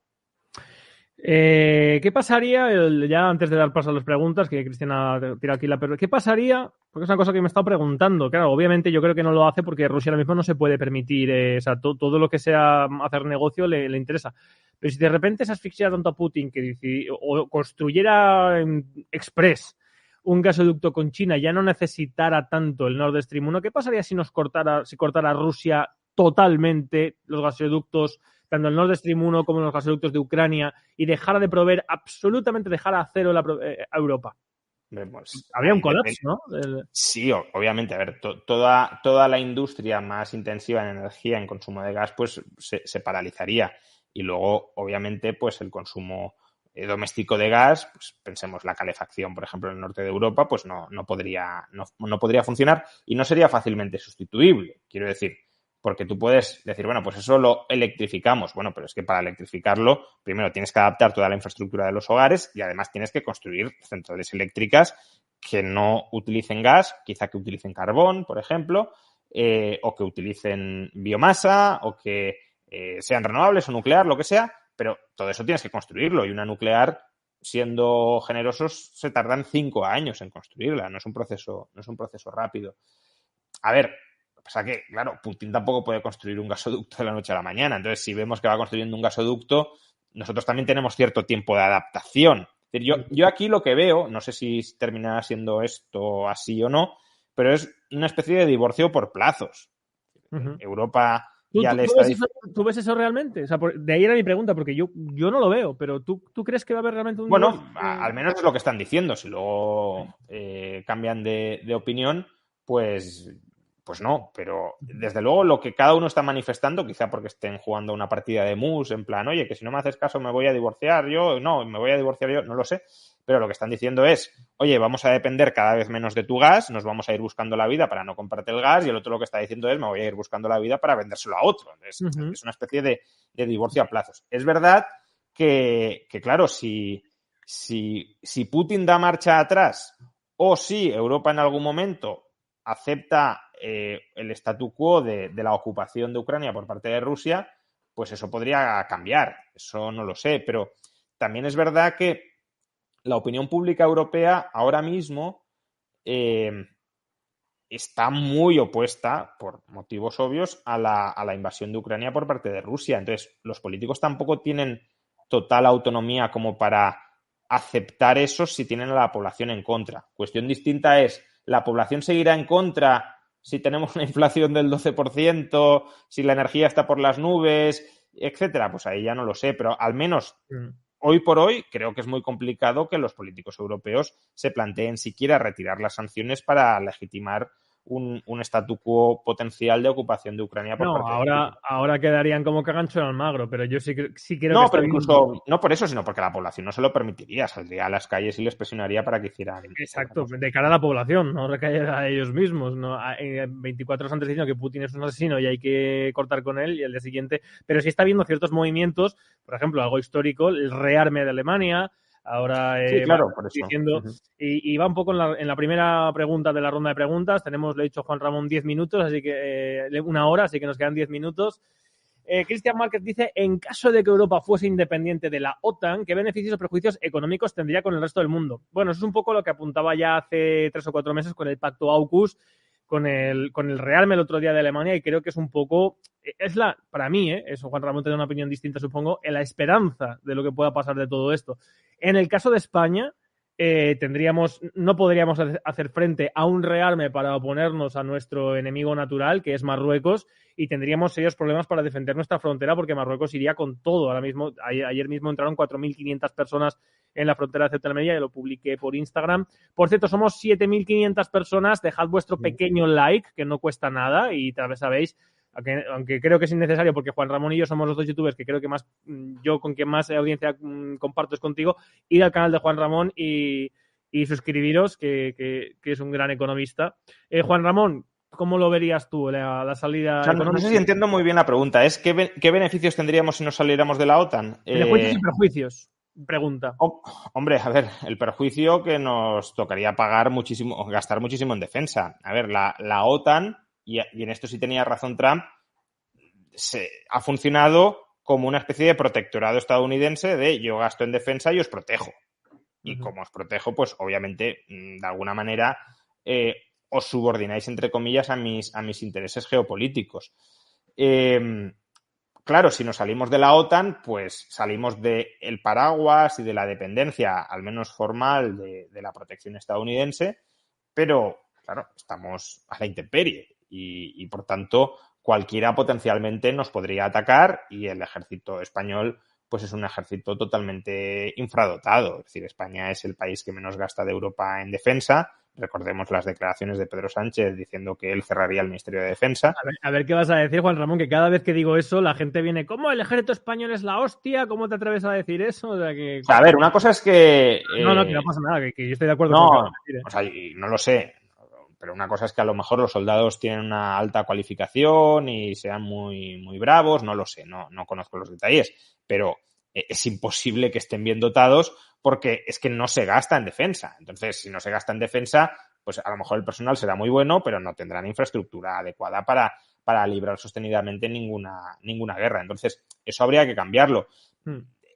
¿Qué pasaría, ya antes de dar paso a las preguntas, que Cristina tira aquí ¿qué pasaría? Porque es una cosa que me he estado preguntando. Claro, obviamente yo creo que no lo hace porque Rusia ahora mismo no se puede permitir, o sea, todo lo que sea hacer negocio le interesa. Pero si de repente se asfixiara tanto a Putin que o construyera express un gasoducto con China, ya no necesitara tanto el Nord Stream 1, ¿qué pasaría si cortara Rusia totalmente los gasoductos, tanto el Nord Stream 1 como los gasoductos de Ucrania, y dejara de proveer, absolutamente dejara a cero a Europa? Pues, habría un colapso, ¿no? Sí, obviamente. A ver, toda la industria más intensiva en energía, en consumo de gas, pues se paralizaría. Y luego, obviamente, pues el consumo doméstico de gas, pues pensemos la calefacción, por ejemplo, en el norte de Europa, pues no podría funcionar y no sería fácilmente sustituible. Quiero decir, porque tú puedes decir, bueno, pues eso lo electrificamos. Bueno, pero es que para electrificarlo, primero tienes que adaptar toda la infraestructura de los hogares y además tienes que construir centrales eléctricas que no utilicen gas, quizá que utilicen carbón, por ejemplo, o que utilicen biomasa, o que sean renovables o nuclear, lo que sea, pero todo eso tienes que construirlo y una nuclear, siendo generosos, se tardan 5 años en construirla, no es un proceso rápido. A ver, lo que pasa es que, claro, Putin tampoco puede construir un gasoducto de la noche a la mañana, entonces si vemos que va construyendo un gasoducto, nosotros también tenemos cierto tiempo de adaptación. Yo aquí lo que veo, no sé si terminará siendo esto así o no, pero es una especie de divorcio por plazos. Europa ya le está... ¿Tú ves eso realmente? O sea, de ahí era mi pregunta, porque yo no lo veo, pero ¿tú crees que va a haber realmente un Bueno, divorcio? al menos es lo que están diciendo. Si luego cambian de opinión, pues no. Pero desde luego lo que cada uno está manifestando, quizá porque estén jugando una partida de mus, en plan, oye, que si no me haces caso me voy a divorciar yo, no lo sé. Pero lo que están diciendo es, oye, vamos a depender cada vez menos de tu gas, nos vamos a ir buscando la vida para no comprarte el gas, y el otro lo que está diciendo es, me voy a ir buscando la vida para vendérselo a otro. Es una especie de divorcio a plazos. Es verdad que claro, si Putin da marcha atrás o si Europa en algún momento acepta el statu quo de la ocupación de Ucrania por parte de Rusia, pues eso podría cambiar. Eso no lo sé, pero también es verdad que la opinión pública europea ahora mismo está muy opuesta, por motivos obvios, a la invasión de Ucrania por parte de Rusia. Entonces, los políticos tampoco tienen total autonomía como para aceptar eso si tienen a la población en contra. Cuestión distinta es, ¿la población seguirá en contra si tenemos una inflación del 12%, si la energía está por las nubes, etcétera? Pues ahí ya no lo sé, pero al menos hoy por hoy creo que es muy complicado que los políticos europeos se planteen siquiera retirar las sanciones para legitimar un statu quo potencial de ocupación de Ucrania por parte de Putin. Ahora quedarían como cagancho en Almagro, pero yo sí creo no, que... pero incluso, no por eso, sino porque la población no se lo permitiría, saldría a las calles y les presionaría para que hicieran... Exacto, de cara a la población, no recaer a ellos mismos. ¿No? 24 horas antes diciendo que Putin es un asesino y hay que cortar con él, y al día siguiente... Pero sí está habiendo ciertos movimientos, por ejemplo, algo histórico, el rearme de Alemania. Ahora sí, claro, por eso. Diciendo, y va un poco en la primera pregunta de la ronda de preguntas. Tenemos, le he dicho a Juan Ramón, 10 minutos, así que una hora, así que nos quedan 10 minutos. Cristian Márquez dice, en caso de que Europa fuese independiente de la OTAN, ¿qué beneficios o perjuicios económicos tendría con el resto del mundo? Bueno, eso es un poco lo que apuntaba ya hace 3 o 4 meses con el pacto AUKUS, con el rearme el otro día de Alemania, y creo que es un poco, para mí, eso Juan Ramón tiene una opinión distinta, supongo, en la esperanza de lo que pueda pasar de todo esto. En el caso de España, no podríamos hacer frente a un rearme para oponernos a nuestro enemigo natural, que es Marruecos, y tendríamos serios problemas para defender nuestra frontera, porque Marruecos iría con todo. Ahora mismo, ayer mismo entraron 4.500 personas en la frontera de Ceuta y Melilla, y lo publiqué por Instagram. Por cierto, somos 7.500 personas. Dejad vuestro pequeño like, que no cuesta nada, y tal vez sabéis, aunque creo que es innecesario, porque Juan Ramón y yo somos los dos youtubers que creo que más, yo con quien más audiencia comparto es contigo, ir al canal de Juan Ramón y suscribiros, que es un gran economista. Juan Ramón, ¿cómo lo verías tú, la salida económica? No sé si entiendo muy bien la pregunta. ¿Es qué beneficios tendríamos si nos saliéramos de la OTAN? Beneficios y perjuicios, pregunta. Hombre, a ver, el perjuicio que nos tocaría pagar muchísimo, gastar muchísimo en defensa. A ver, la OTAN, y en esto sí tenía razón Trump, ha funcionado como una especie de protectorado estadounidense de yo gasto en defensa y os protejo. Y como os protejo, pues obviamente, de alguna manera, os subordináis, entre comillas, a mis intereses geopolíticos. Claro, si nos salimos de la OTAN, pues salimos del paraguas y de la dependencia, al menos formal, de la protección estadounidense, pero, claro, estamos a la intemperie y por tanto, cualquiera potencialmente nos podría atacar, y el ejército español pues es un ejército totalmente infradotado. Es decir, España es el país que menos gasta de Europa en defensa, Recordemos las declaraciones de Pedro Sánchez diciendo que él cerraría el Ministerio de Defensa. A ver qué vas a decir, Juan Ramón, que cada vez que digo eso la gente viene, ¿cómo el ejército español es la hostia? ¿Cómo te atreves a decir eso? O sea, que... O sea, a ver, una cosa es que... No, que no pasa nada, que yo estoy de acuerdo no, con lo que vas a decir, ¿eh? o sea, y no lo sé, pero una cosa es que a lo mejor los soldados tienen una alta cualificación y sean muy, muy bravos, no lo sé, no conozco los detalles, pero es imposible que estén bien dotados porque es que no se gasta en defensa. Entonces, si no se gasta en defensa, pues a lo mejor el personal será muy bueno, pero no tendrán infraestructura adecuada para librar sostenidamente ninguna guerra. Entonces, eso habría que cambiarlo.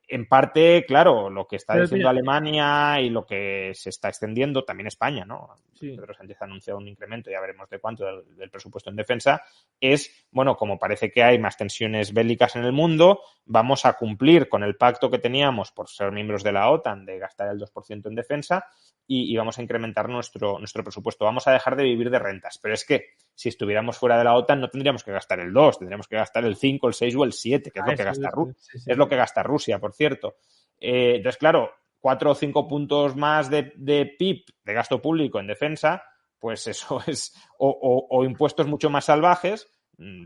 En parte, claro, lo que está diciendo Alemania y lo que se está extendiendo, también España, ¿no? Sí. Pedro Sánchez ha anunciado un incremento, ya veremos de cuánto, del presupuesto en defensa, es, bueno, como parece que hay más tensiones bélicas en el mundo, vamos a cumplir con el pacto que teníamos por ser miembros de la OTAN de gastar el 2% en defensa y vamos a incrementar nuestro presupuesto. Vamos a dejar de vivir de rentas. Pero es que si estuviéramos fuera de la OTAN no tendríamos que gastar el 2, tendríamos que gastar el 5, el 6 o el 7, que es lo que gasta Rusia. Es lo que gasta Rusia, por cierto. Entonces, claro, 4 o 5 puntos más de PIB, de gasto público en defensa, pues eso es... O impuestos mucho más salvajes.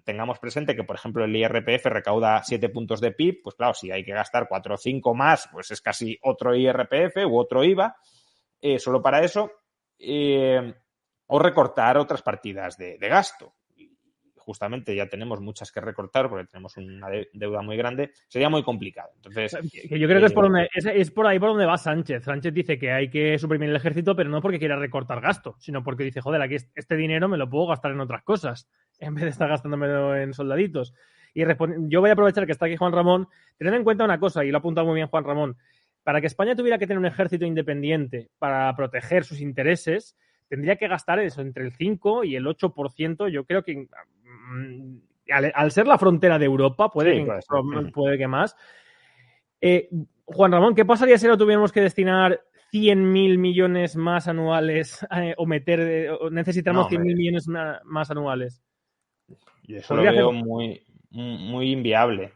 Tengamos presente que, por ejemplo, el IRPF recauda 7 puntos de PIB, pues claro, si hay que gastar 4 o 5 más, pues es casi otro IRPF u otro IVA. Solo para eso, o recortar otras partidas de gasto. Y justamente ya tenemos muchas que recortar porque tenemos una deuda muy grande, sería muy complicado. Entonces, yo creo que es por ahí por donde va Sánchez. Sánchez dice que hay que suprimir el ejército, pero no porque quiera recortar gasto, sino porque dice, joder, aquí este dinero me lo puedo gastar en otras cosas, en vez de estar gastándomelo en soldaditos. Y yo voy a aprovechar que está aquí Juan Ramón, tened en cuenta una cosa, y lo ha apuntado muy bien Juan Ramón. Para que España tuviera que tener un ejército independiente para proteger sus intereses, tendría que gastar eso entre el 5 y el 8%. Yo creo que al ser la frontera de Europa, puede que más. Juan Ramón, ¿qué pasaría si lo tuviéramos que destinar 100.000 millones más anuales o necesitamos 100.000 millones más anuales? Yo eso lo veo muy, muy inviable.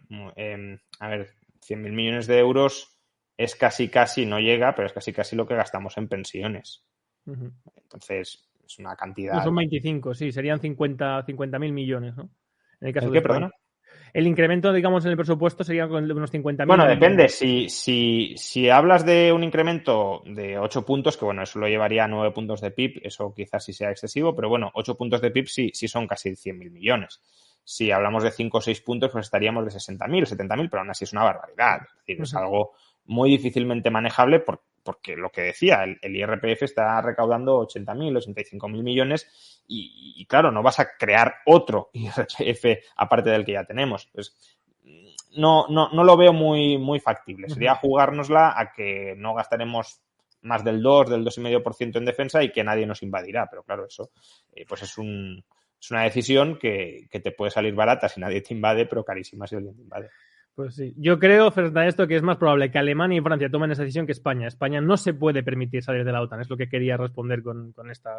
A ver, 100.000 millones de euros es casi, no llega, pero es casi lo que gastamos en pensiones. Entonces, es una cantidad... No, son 25, sí, serían 50.000 millones, ¿no? En el caso ¿El qué, perdona? El incremento, digamos, en el presupuesto sería con unos 50.000. Bueno, depende. Si hablas de un incremento de 8 puntos, que bueno, eso lo llevaría a 9 puntos de PIB, eso quizás sí sea excesivo, pero bueno, 8 puntos de PIB sí son casi 100.000 millones. Si hablamos de 5 o 6 puntos, pues estaríamos de 60.000, 70.000, pero aún así es una barbaridad. Es decir, es algo muy difícilmente manejable porque lo que decía, el IRPF está recaudando 80.000, 85.000 millones y claro, no vas a crear otro IRPF aparte del que ya tenemos. Pues no lo veo muy, muy factible. Sería jugárnosla a que no gastaremos más del 2,5% en defensa y que nadie nos invadirá. Pero claro, eso pues es una decisión que te puede salir barata si nadie te invade, pero carísima si alguien te invade. Pues sí, yo creo, frente a esto, que es más probable que Alemania y Francia tomen esa decisión que España. España no se puede permitir salir de la OTAN, es lo que quería responder con esta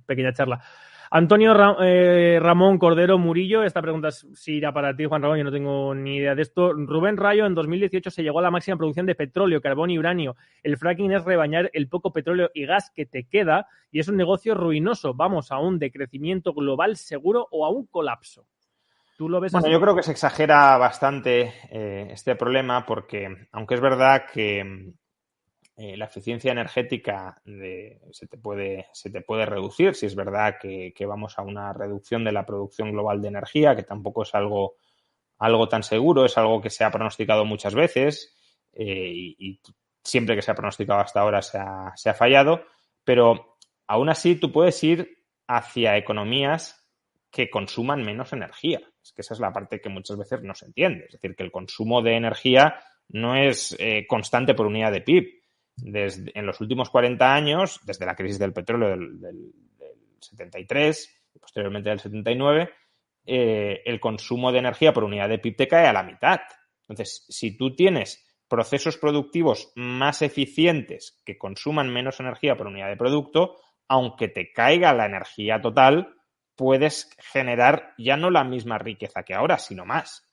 pequeña charla. Antonio Ramón Cordero Murillo, esta pregunta sí irá para ti, Juan Ramón, yo no tengo ni idea de esto. Rubén Rayo, en 2018 se llegó a la máxima producción de petróleo, carbón y uranio. El fracking es rebañar el poco petróleo y gas que te queda y es un negocio ruinoso. Vamos a un decrecimiento global seguro o a un colapso. ¿Tú lo ves bueno, así? Yo creo que se exagera bastante este problema porque, aunque es verdad que la eficiencia energética se te puede reducir, si es verdad que vamos a una reducción de la producción global de energía, que tampoco es algo tan seguro, es algo que se ha pronosticado muchas veces y siempre que se ha pronosticado hasta ahora se ha fallado, pero aún así tú puedes ir hacia economías que consuman menos energía. Es que esa es la parte que muchas veces no se entiende. Es decir, que el consumo de energía no es constante por unidad de PIB. En los últimos 40 años, desde la crisis del petróleo del 73 y posteriormente del 79, el consumo de energía por unidad de PIB te cae a la mitad. Entonces, si tú tienes procesos productivos más eficientes que consuman menos energía por unidad de producto, aunque te caiga la energía total, puedes generar ya no la misma riqueza que ahora, sino más.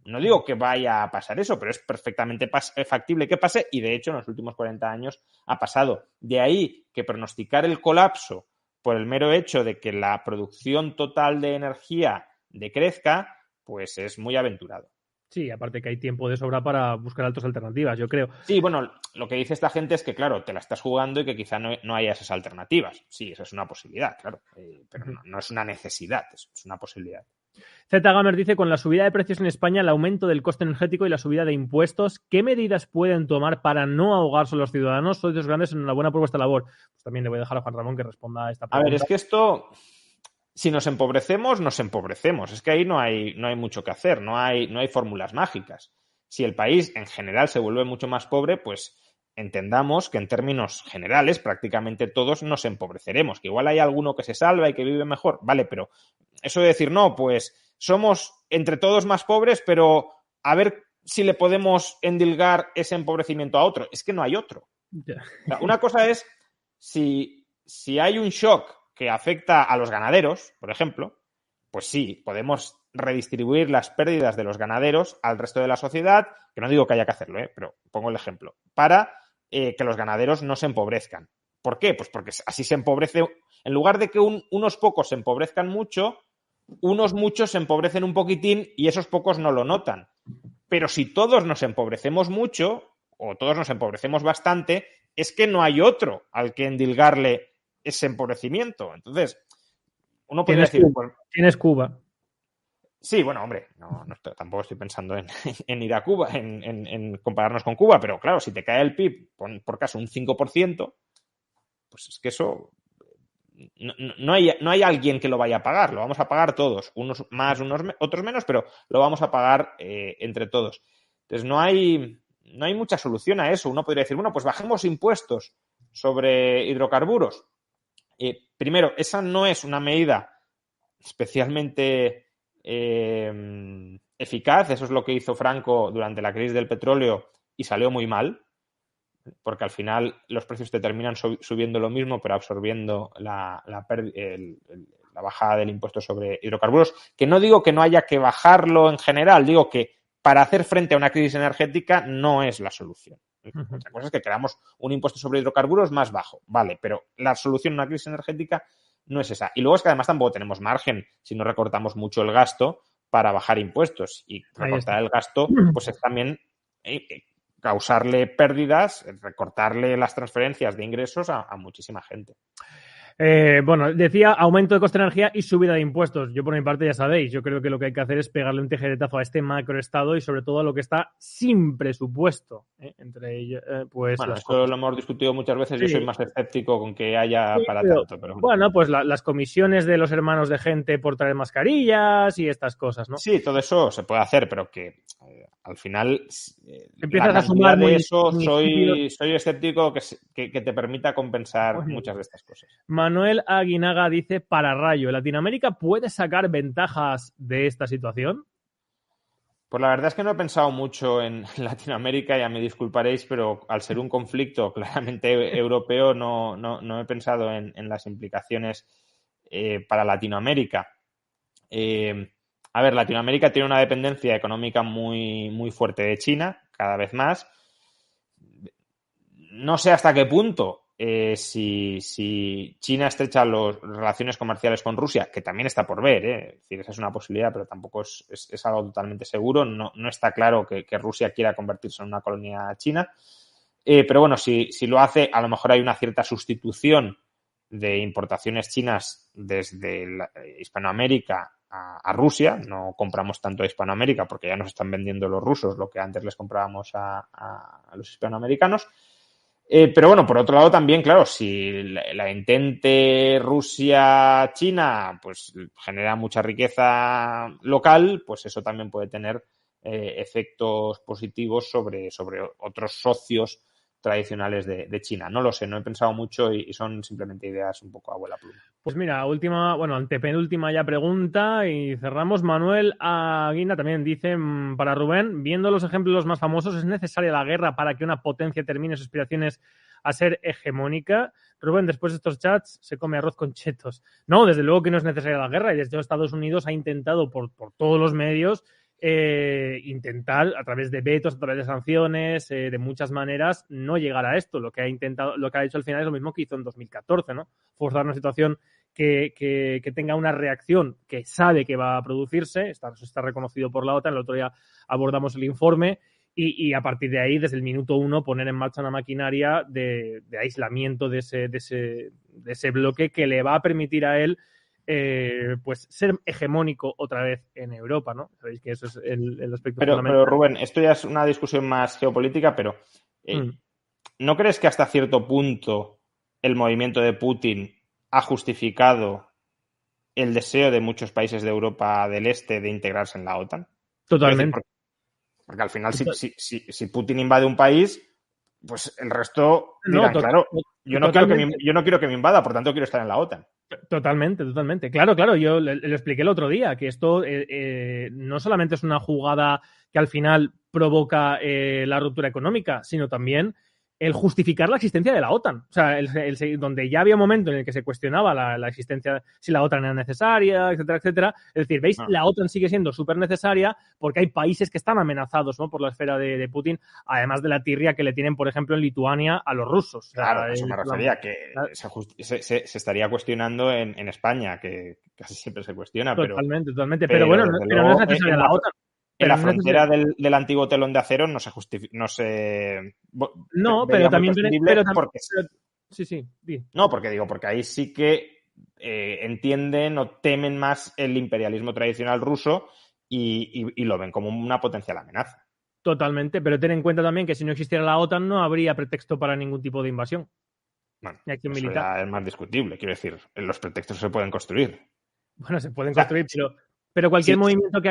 No digo que vaya a pasar eso, pero es perfectamente factible que pase y, de hecho, en los últimos 40 años ha pasado. De ahí que pronosticar el colapso por el mero hecho de que la producción total de energía decrezca, pues es muy aventurado. Sí, aparte que hay tiempo de sobra para buscar alternativas, yo creo. Sí, bueno, lo que dice esta gente es que, claro, te la estás jugando y que quizá no haya esas alternativas. Sí, esa es una posibilidad, claro, pero no es una necesidad, es una posibilidad. Z-Gamer dice, con la subida de precios en España, el aumento del coste energético y la subida de impuestos, ¿qué medidas pueden tomar para no ahogarse a los ciudadanos? Sois los grandes en una buena por vuestra labor. Pues también le voy a dejar a Juan Ramón que responda a esta pregunta. A ver, es que esto, si nos empobrecemos, nos empobrecemos. Es que ahí no hay mucho que hacer, no hay fórmulas mágicas. Si el país en general se vuelve mucho más pobre, pues entendamos que en términos generales prácticamente todos nos empobreceremos. Que igual hay alguno que se salva y que vive mejor, vale, pero eso de decir, no, pues somos entre todos más pobres, pero a ver si le podemos endilgar ese empobrecimiento a otro. Es que no hay otro. Yeah. O sea, una cosa es si hay un shock que afecta a los ganaderos, por ejemplo, pues sí, podemos redistribuir las pérdidas de los ganaderos al resto de la sociedad, que no digo que haya que hacerlo, pero pongo el ejemplo, para que los ganaderos no se empobrezcan. ¿Por qué? Pues porque así se empobrece, en lugar de que unos pocos se empobrezcan mucho, unos muchos se empobrecen un poquitín y esos pocos no lo notan. Pero si todos nos empobrecemos mucho, o todos nos empobrecemos bastante, es que no hay otro al que endilgarle ese empobrecimiento. Entonces, uno podría decir... Tienes Cuba. Sí, bueno, hombre, tampoco estoy pensando en ir a Cuba, en compararnos con Cuba, pero claro, si te cae el PIB, por caso, un 5%, pues es que eso... No hay alguien que lo vaya a pagar, lo vamos a pagar todos, unos más, otros menos, pero lo vamos a pagar entre todos. Entonces no hay mucha solución a eso. Uno podría decir, bueno, pues bajemos impuestos sobre hidrocarburos. Primero, esa no es una medida especialmente eficaz, eso es lo que hizo Franco durante la crisis del petróleo y salió muy mal, porque al final los precios te terminan subiendo lo mismo, pero absorbiendo la bajada del impuesto sobre hidrocarburos, que no digo que no haya que bajarlo en general, digo que para hacer frente a una crisis energética no es la solución. Otra cosa es que queramos un impuesto sobre hidrocarburos más bajo, vale, pero la solución a una crisis energética no es esa. Y luego es que además tampoco tenemos margen si no recortamos mucho el gasto para bajar impuestos. Y recortar el gasto pues es también causarle pérdidas, recortarle las transferencias de ingresos a muchísima gente. Bueno, decía aumento de coste de energía y subida de impuestos. Yo por mi parte ya sabéis, yo creo que lo que hay que hacer es pegarle un tijeretazo a este macroestado y sobre todo a lo que está sin presupuesto. Entre ellos, pues bueno, eso lo hemos discutido muchas veces. Sí. Yo soy más escéptico con que haya para tanto. Pero bueno, pues las comisiones de los hermanos de gente por traer mascarillas y estas cosas, ¿no? Sí, todo eso se puede hacer, pero que al final empiezas a sumar de eso soy escéptico que te permita compensar muchas de estas cosas. Manuel Aguinaga dice, para Rayo, ¿Latinoamérica puede sacar ventajas de esta situación? Pues la verdad es que no he pensado mucho en Latinoamérica, ya me disculparéis, pero al ser un conflicto claramente europeo no he pensado en las implicaciones para Latinoamérica. A ver, Latinoamérica tiene una dependencia económica muy, muy fuerte de China, cada vez más. No sé hasta qué punto si China estrecha las relaciones comerciales con Rusia, que también está por ver, es decir, esa es una posibilidad, pero tampoco es algo totalmente seguro. No está claro que Rusia quiera convertirse en una colonia china. Pero bueno, si lo hace, a lo mejor hay una cierta sustitución de importaciones chinas desde Hispanoamérica a Rusia. No compramos tanto a Hispanoamérica porque ya nos están vendiendo los rusos lo que antes les comprábamos a los hispanoamericanos. Pero bueno, por otro lado también, claro, si la entente Rusia-China pues genera mucha riqueza local, pues eso también puede tener efectos positivos sobre otros socios tradicionales de China. No lo sé, no he pensado mucho y son simplemente ideas un poco abuela pluma. Pues mira, antepenúltima ya pregunta y cerramos. Manuel Aguina también dice, para Rubén, viendo los ejemplos más famosos, ¿es necesaria la guerra para que una potencia termine sus aspiraciones a ser hegemónica? Rubén, después de estos chats, se come arroz con chetos. No, desde luego que no es necesaria la guerra y desde Estados Unidos ha intentado por todos los medios intentar, a través de vetos, a través de sanciones, de muchas maneras, no llegar a esto. Lo que ha hecho al final es lo mismo que hizo en 2014, ¿no? Forzar una situación que tenga una reacción que sabe que va a producirse, está reconocido por la OTAN, el otro día abordamos el informe, y a partir de ahí, desde el minuto 1, poner en marcha una maquinaria de aislamiento de ese bloque que le va a permitir a él pues ser hegemónico otra vez en Europa, ¿no? Sabéis que eso es el aspecto fundamental. Pero Rubén, esto ya es una discusión más geopolítica, pero ¿no crees que hasta cierto punto el movimiento de Putin ha justificado el deseo de muchos países de Europa del Este de integrarse en la OTAN? Totalmente. Porque al final, si Putin invade un país, pues el resto dirán, claro, yo no quiero que me invada, por tanto quiero estar en la OTAN. Totalmente. Claro, yo lo expliqué el otro día, que esto no solamente es una jugada que al final provoca la ruptura económica, sino también el justificar la existencia de la OTAN. O sea, donde ya había un momento en el que se cuestionaba la existencia, si la OTAN era necesaria, etcétera. Es decir, ¿veis? La OTAN sigue siendo súper necesaria porque hay países que están amenazados, ¿no?, por la esfera de Putin, además de la tirria que le tienen, por ejemplo, en Lituania a los rusos. Claro, eso me refería, que se estaría cuestionando en España, que casi siempre se cuestiona. Totalmente. Pero bueno, pero no es necesaria la OTAN. En la frontera del antiguo telón de acero no se justifica. No, pero también. Sí. No, porque ahí sí que entienden o temen más el imperialismo tradicional ruso y lo ven como una potencial amenaza. Totalmente, pero ten en cuenta también que si no existiera la OTAN no habría pretexto para ningún tipo de invasión. Bueno, eso ya es más discutible. Quiero decir, los pretextos se pueden construir. Bueno, se pueden construir, pero cualquier movimiento que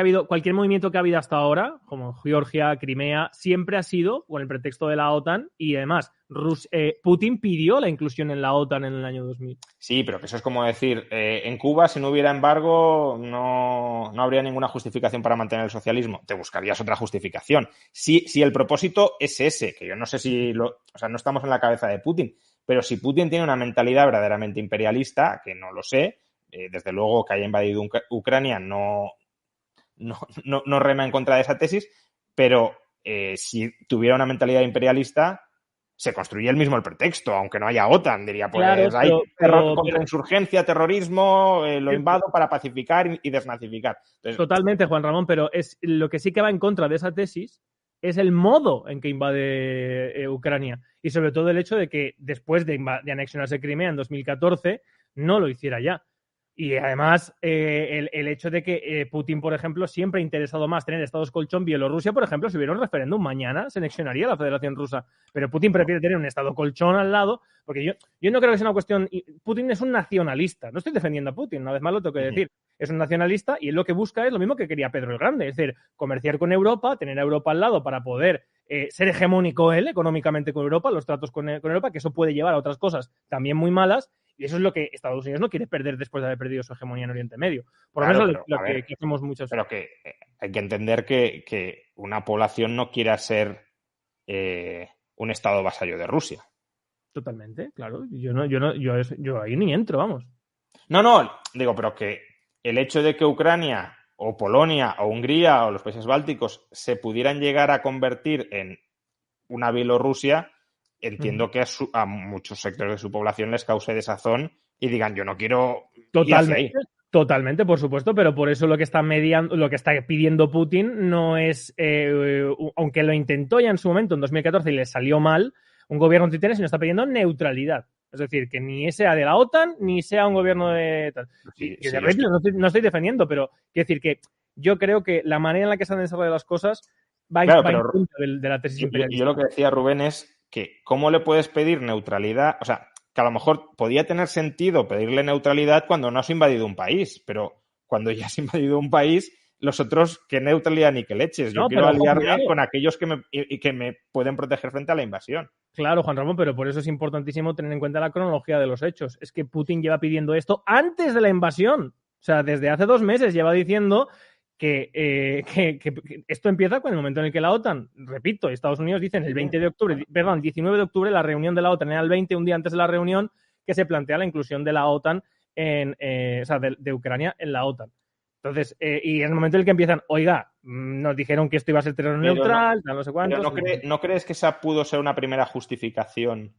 ha habido hasta ahora, como Georgia, Crimea, siempre ha sido con el pretexto de la OTAN, y además Putin pidió la inclusión en la OTAN en el año 2000. Sí, pero que eso es como decir, en Cuba, si no hubiera embargo, no habría ninguna justificación para mantener el socialismo. Te buscarías otra justificación. Si el propósito es ese, que yo no sé si no estamos en la cabeza de Putin, pero si Putin tiene una mentalidad verdaderamente imperialista, que no lo sé, desde luego que haya invadido Ucrania no rema en contra de esa tesis, pero si tuviera una mentalidad imperialista, se construye el mismo el pretexto, aunque no haya OTAN, diría, pues hay contrainsurgencia, terrorismo, lo invado para pacificar y desnazificar. Entonces, totalmente, Juan Ramón, pero lo que sí que va en contra de esa tesis es el modo en que invade Ucrania, y sobre todo el hecho de que después de anexionarse Crimea en 2014 no lo hiciera ya. Y además, el hecho de que Putin, por ejemplo, siempre ha interesado más tener estados colchón. Bielorrusia, por ejemplo, si hubiera un referéndum mañana, se anexionaría la Federación Rusa. Pero Putin prefiere tener un estado colchón al lado, porque yo no creo que sea una cuestión. Putin es un nacionalista. No estoy defendiendo a Putin, una vez más lo tengo que decir. Es un nacionalista y él lo que busca es lo mismo que quería Pedro el Grande, es decir, comerciar con Europa, tener a Europa al lado para poder ser hegemónico él económicamente con Europa, los tratos con Europa, que eso puede llevar a otras cosas también muy malas. Y eso es lo que Estados Unidos no quiere perder después de haber perdido su hegemonía en Oriente Medio. Por lo menos lo que hacemos muchas veces. Pero que hay que entender que una población no quiera ser un estado vasallo de Rusia. Totalmente, claro. Yo ahí ni entro, vamos. No, digo, pero que el hecho de que Ucrania o Polonia o Hungría o los países bálticos se pudieran llegar a convertir en una Bielorrusia, entiendo que a muchos sectores de su población les cause desazón y digan, yo no quiero ir hacia ahí. Totalmente, por supuesto, pero por eso lo que está pidiendo Putin no es, aunque lo intentó ya en su momento, en 2014, y le salió mal, un gobierno titán, sino está pidiendo neutralidad. Es decir, que ni sea de la OTAN, ni sea un gobierno de tal. No estoy defendiendo, pero quiero decir que yo creo que la manera en la que se han desarrollado las cosas va en contra de la tesis imperialista. Yo lo que decía Rubén es que ¿cómo le puedes pedir neutralidad? O sea, que a lo mejor podía tener sentido pedirle neutralidad cuando no has invadido un país, pero cuando ya has invadido un país, los otros, ¿qué neutralidad ni qué leches? Yo quiero aliarme con aquellos que me pueden proteger frente a la invasión. Claro, Juan Ramón, pero por eso es importantísimo tener en cuenta la cronología de los hechos. Es que Putin lleva pidiendo esto antes de la invasión. O sea, desde hace 2 meses lleva diciendo que esto empieza con el momento en el que la OTAN, repito, Estados Unidos dicen el 19 de octubre, la reunión de la OTAN era el 20, un día antes de la reunión, que se plantea la inclusión de la OTAN de Ucrania en la OTAN. Entonces, y en el momento en el que empiezan, oiga, nos dijeron que esto iba a ser terreno neutral, no sé cuántos. Pero ¿no crees que esa pudo ser una primera justificación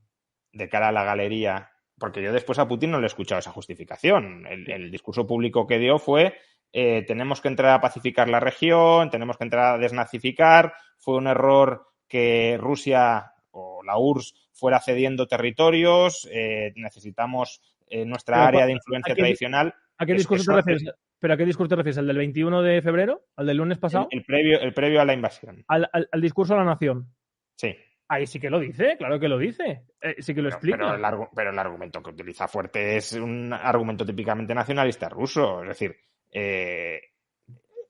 de cara a la galería? Porque yo después a Putin no le he escuchado esa justificación. El discurso público que dio fue tenemos que entrar a pacificar la región, tenemos que entrar a desnazificar, fue un error que Rusia o la URSS fuera cediendo territorios, necesitamos nuestra área de influencia tradicional. ¿A qué discurso te refieres? ¿Pero a qué discurso te refieres? ¿Al del 21 de febrero? ¿Al del lunes pasado? El previo a la invasión. ¿Al discurso a la nación? Sí. Ahí sí que lo dice, claro que lo dice. Sí que lo explica. Pero el argumento que utiliza Fuerte es un argumento típicamente nacionalista ruso. Es decir,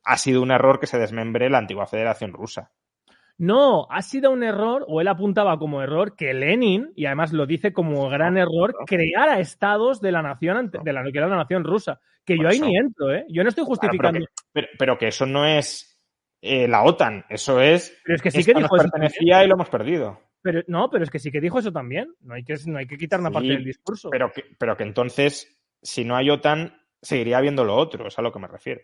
ha sido un error que se desmembre la antigua Federación Rusa. No, ha sido un error, o él apuntaba como error, que Lenin, y además lo dice como gran error, creara estados de la nación, de la que era la nación rusa. Que yo ahí ni entro, ¿eh? Yo no estoy justificando. Claro, pero que eso no es la OTAN, eso es. Pero es que sí que dijo eso. Pertenecía y lo hemos perdido. Pero es que sí que dijo eso también. No hay que quitar una parte del discurso. Pero que entonces, si no hay OTAN, seguiría habiendo lo otro, es a lo que me refiero.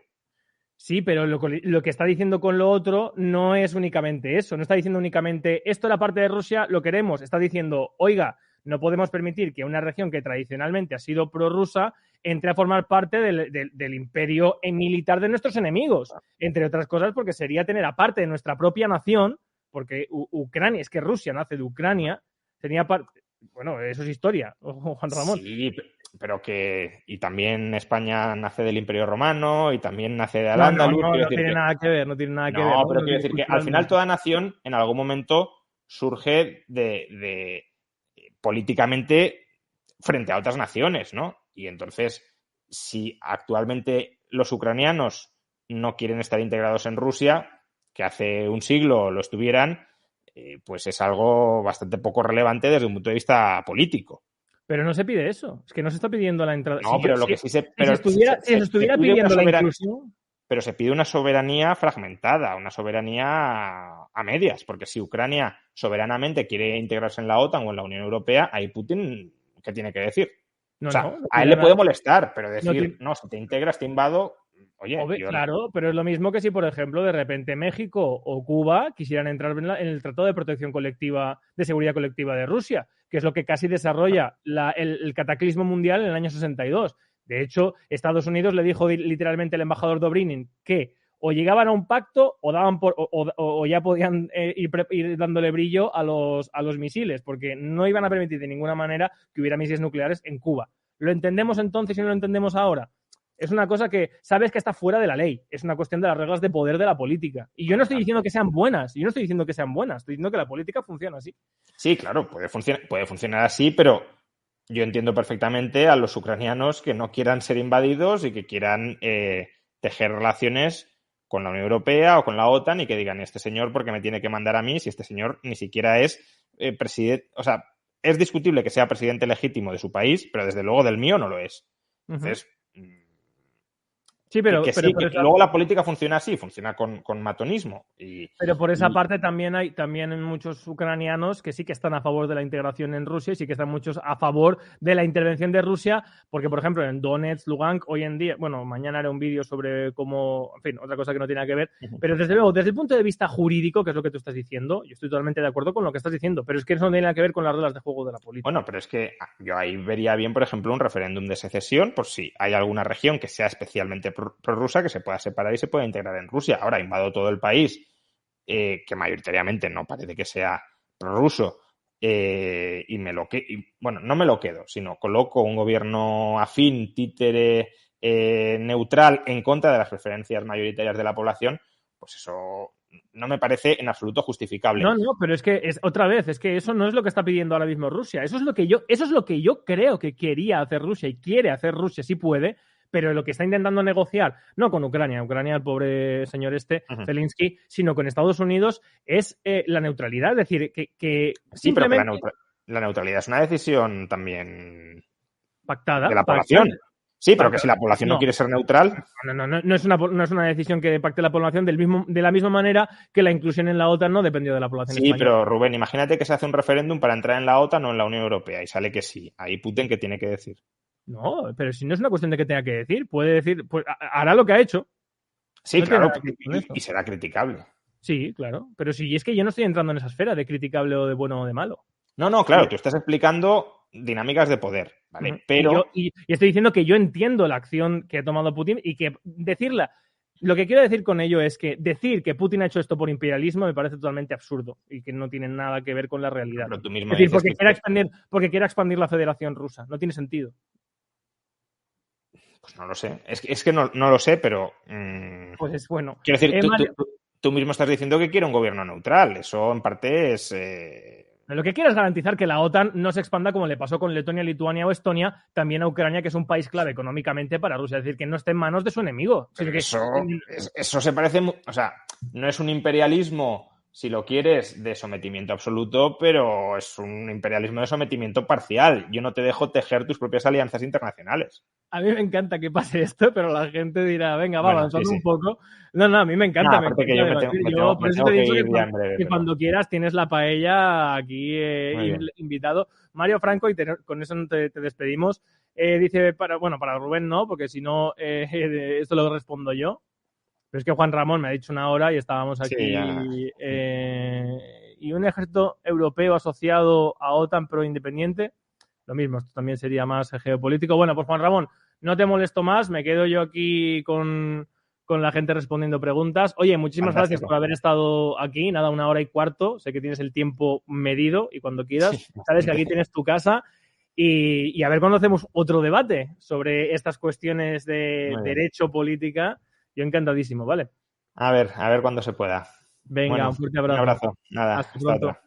Sí, pero lo que está diciendo con lo otro no es únicamente eso. No está diciendo únicamente esto, la parte de Rusia, lo queremos. Está diciendo, oiga, no podemos permitir que una región que tradicionalmente ha sido prorrusa entre a formar parte del imperio militar de nuestros enemigos. Entre otras cosas, porque sería tener aparte de nuestra propia nación, porque Ucrania, es que Rusia nace de Ucrania, tenía parte. Bueno, eso es historia, Juan Ramón. Sí, pero que. Y también España nace del Imperio Romano y también nace de Al-Ándalus. No tiene nada que ver, no tiene nada que ver. No, pero quiero decir que al final toda nación en algún momento surge de políticamente frente a otras naciones, ¿no? Y entonces, si actualmente los ucranianos no quieren estar integrados en Rusia, que hace un siglo lo estuvieran, pues es algo bastante poco relevante desde un punto de vista político. Pero no se pide eso. Es que no se está pidiendo la entrada. No, pero lo que sí se... Si se estuviera pidiendo la inclusión... Pero se pide una soberanía fragmentada, una soberanía a medias, porque si Ucrania soberanamente quiere integrarse en la OTAN o en la Unión Europea, ahí Putin, ¿qué tiene que decir? A él le puede molestar, pero decir, no, si te integras, te invado... Oye, claro, pero es lo mismo que si, por ejemplo, de repente México o Cuba quisieran entrar en el Tratado de Protección Colectiva, de Seguridad Colectiva de Rusia, que es lo que casi desarrolla el cataclismo mundial en el año 62. De hecho, Estados Unidos le dijo literalmente al embajador Dobrynin que o llegaban a un pacto o daban o ya podían ir dándole brillo a los misiles, porque no iban a permitir de ninguna manera que hubiera misiles nucleares en Cuba. ¿Lo entendemos entonces y no lo entendemos ahora? Es una cosa que sabes que está fuera de la ley. Es una cuestión de las reglas de poder de la política. Y yo no estoy diciendo que sean buenas. Estoy diciendo que la política funciona así. Sí, claro, puede funcionar así, pero yo entiendo perfectamente a los ucranianos que no quieran ser invadidos y que quieran tejer relaciones con la Unión Europea o con la OTAN y que digan, este señor, ¿por qué me tiene que mandar a mí si este señor ni siquiera es presidente? O sea, es discutible que sea presidente legítimo de su país, pero desde luego del mío no lo es. Entonces... Sí, pero luego la política funciona así, funciona con matonismo. Pero por esa parte también hay muchos ucranianos que sí que están a favor de la integración en Rusia y sí que están muchos a favor de la intervención de Rusia, porque, por ejemplo, en Donetsk, Lugansk, hoy en día, bueno, mañana haré un vídeo sobre cómo, en fin, otra cosa que no tiene nada que ver, pero desde luego, desde el punto de vista jurídico, que es lo que tú estás diciendo, yo estoy totalmente de acuerdo con lo que estás diciendo, pero es que eso no tiene nada que ver con las reglas de juego de la política. Bueno, pero es que yo ahí vería bien, por ejemplo, un referéndum de secesión, por si hay alguna región que sea especialmente prorrusa, que se pueda separar y se pueda integrar en Rusia. Ahora invado todo el país, que mayoritariamente no parece que sea prorruso, y no me lo quedo, sino coloco un gobierno afín, títere, neutral, en contra de las preferencias mayoritarias de la población, pues eso no me parece en absoluto justificable. No, pero es que otra vez, es que eso no es lo que está pidiendo ahora mismo Rusia. Eso es lo que yo creo que quería hacer Rusia y quiere hacer Rusia si puede. Pero lo que está intentando negociar, no con Ucrania, el pobre señor Zelensky, sino con Estados Unidos, es la neutralidad. Es decir, que simplemente... Sí, pero la neutralidad es una decisión también pactada de la población. Sí, pero que si la población no quiere ser neutral... No es una decisión que pacte la población de la misma manera que la inclusión en la OTAN no dependió de la población española. Sí, pero Rubén, imagínate que se hace un referéndum para entrar en la OTAN o en la Unión Europea y sale que sí. Ahí Putin, ¿qué tiene que decir? No, pero si no es una cuestión de que tenga que decir, puede decir, pues hará lo que ha hecho. Sí, No tiene claro, nada que ver con eso. y será criticable. Sí, claro. Pero si es que yo no estoy entrando en esa esfera de criticable o de bueno o de malo. No, claro, tú estás explicando dinámicas de poder, ¿vale? Uh-huh. Pero Y estoy diciendo que yo entiendo la acción que ha tomado Putin y que decirla. Lo que quiero decir con ello es que decir que Putin ha hecho esto por imperialismo me parece totalmente absurdo y que no tiene nada que ver con la realidad. pero tú mismo Es decir, dices porque quiera expandir la Federación Rusa. No tiene sentido. Pues no lo sé. Es que no lo sé, pero Pues es bueno. quiero decir, tú mismo estás diciendo que quiere un gobierno neutral. Eso en parte es... Lo que quiere es garantizar que la OTAN no se expanda como le pasó con Letonia, Lituania o Estonia, también a Ucrania, que es un país clave económicamente para Rusia. Es decir, que no esté en manos de su enemigo. Sino que... Eso se parece... O sea, no es un imperialismo, si lo quieres, de sometimiento absoluto, pero es un imperialismo de sometimiento parcial. Yo no te dejo tejer tus propias alianzas internacionales. A mí me encanta que pase esto, pero la gente dirá, venga, va, avanzando un poco. No, a mí me encanta. Aparte que yo por eso te he dicho que cuando quieras tienes la paella aquí invitado. Mario Franco, y con eso te despedimos. Dice, para Rubén no, porque si no, esto lo respondo yo. Pero es que Juan Ramón me ha dicho una hora y estábamos aquí. Sí, y un ejército europeo asociado a OTAN pero independiente. Lo mismo, esto también sería más geopolítico. Bueno, pues Juan Ramón, no te molesto más, me quedo yo aquí con la gente respondiendo preguntas. Oye, muchísimas gracias por haber estado aquí, nada, 1 hora y cuarto. Sé que tienes el tiempo medido y cuando quieras, sabes que aquí tienes tu casa. Y a ver cuándo hacemos otro debate sobre estas cuestiones de derecho, política. Yo encantadísimo, ¿vale? A ver cuándo se pueda. Venga, bueno, un fuerte abrazo. Un abrazo. Nada, hasta pronto.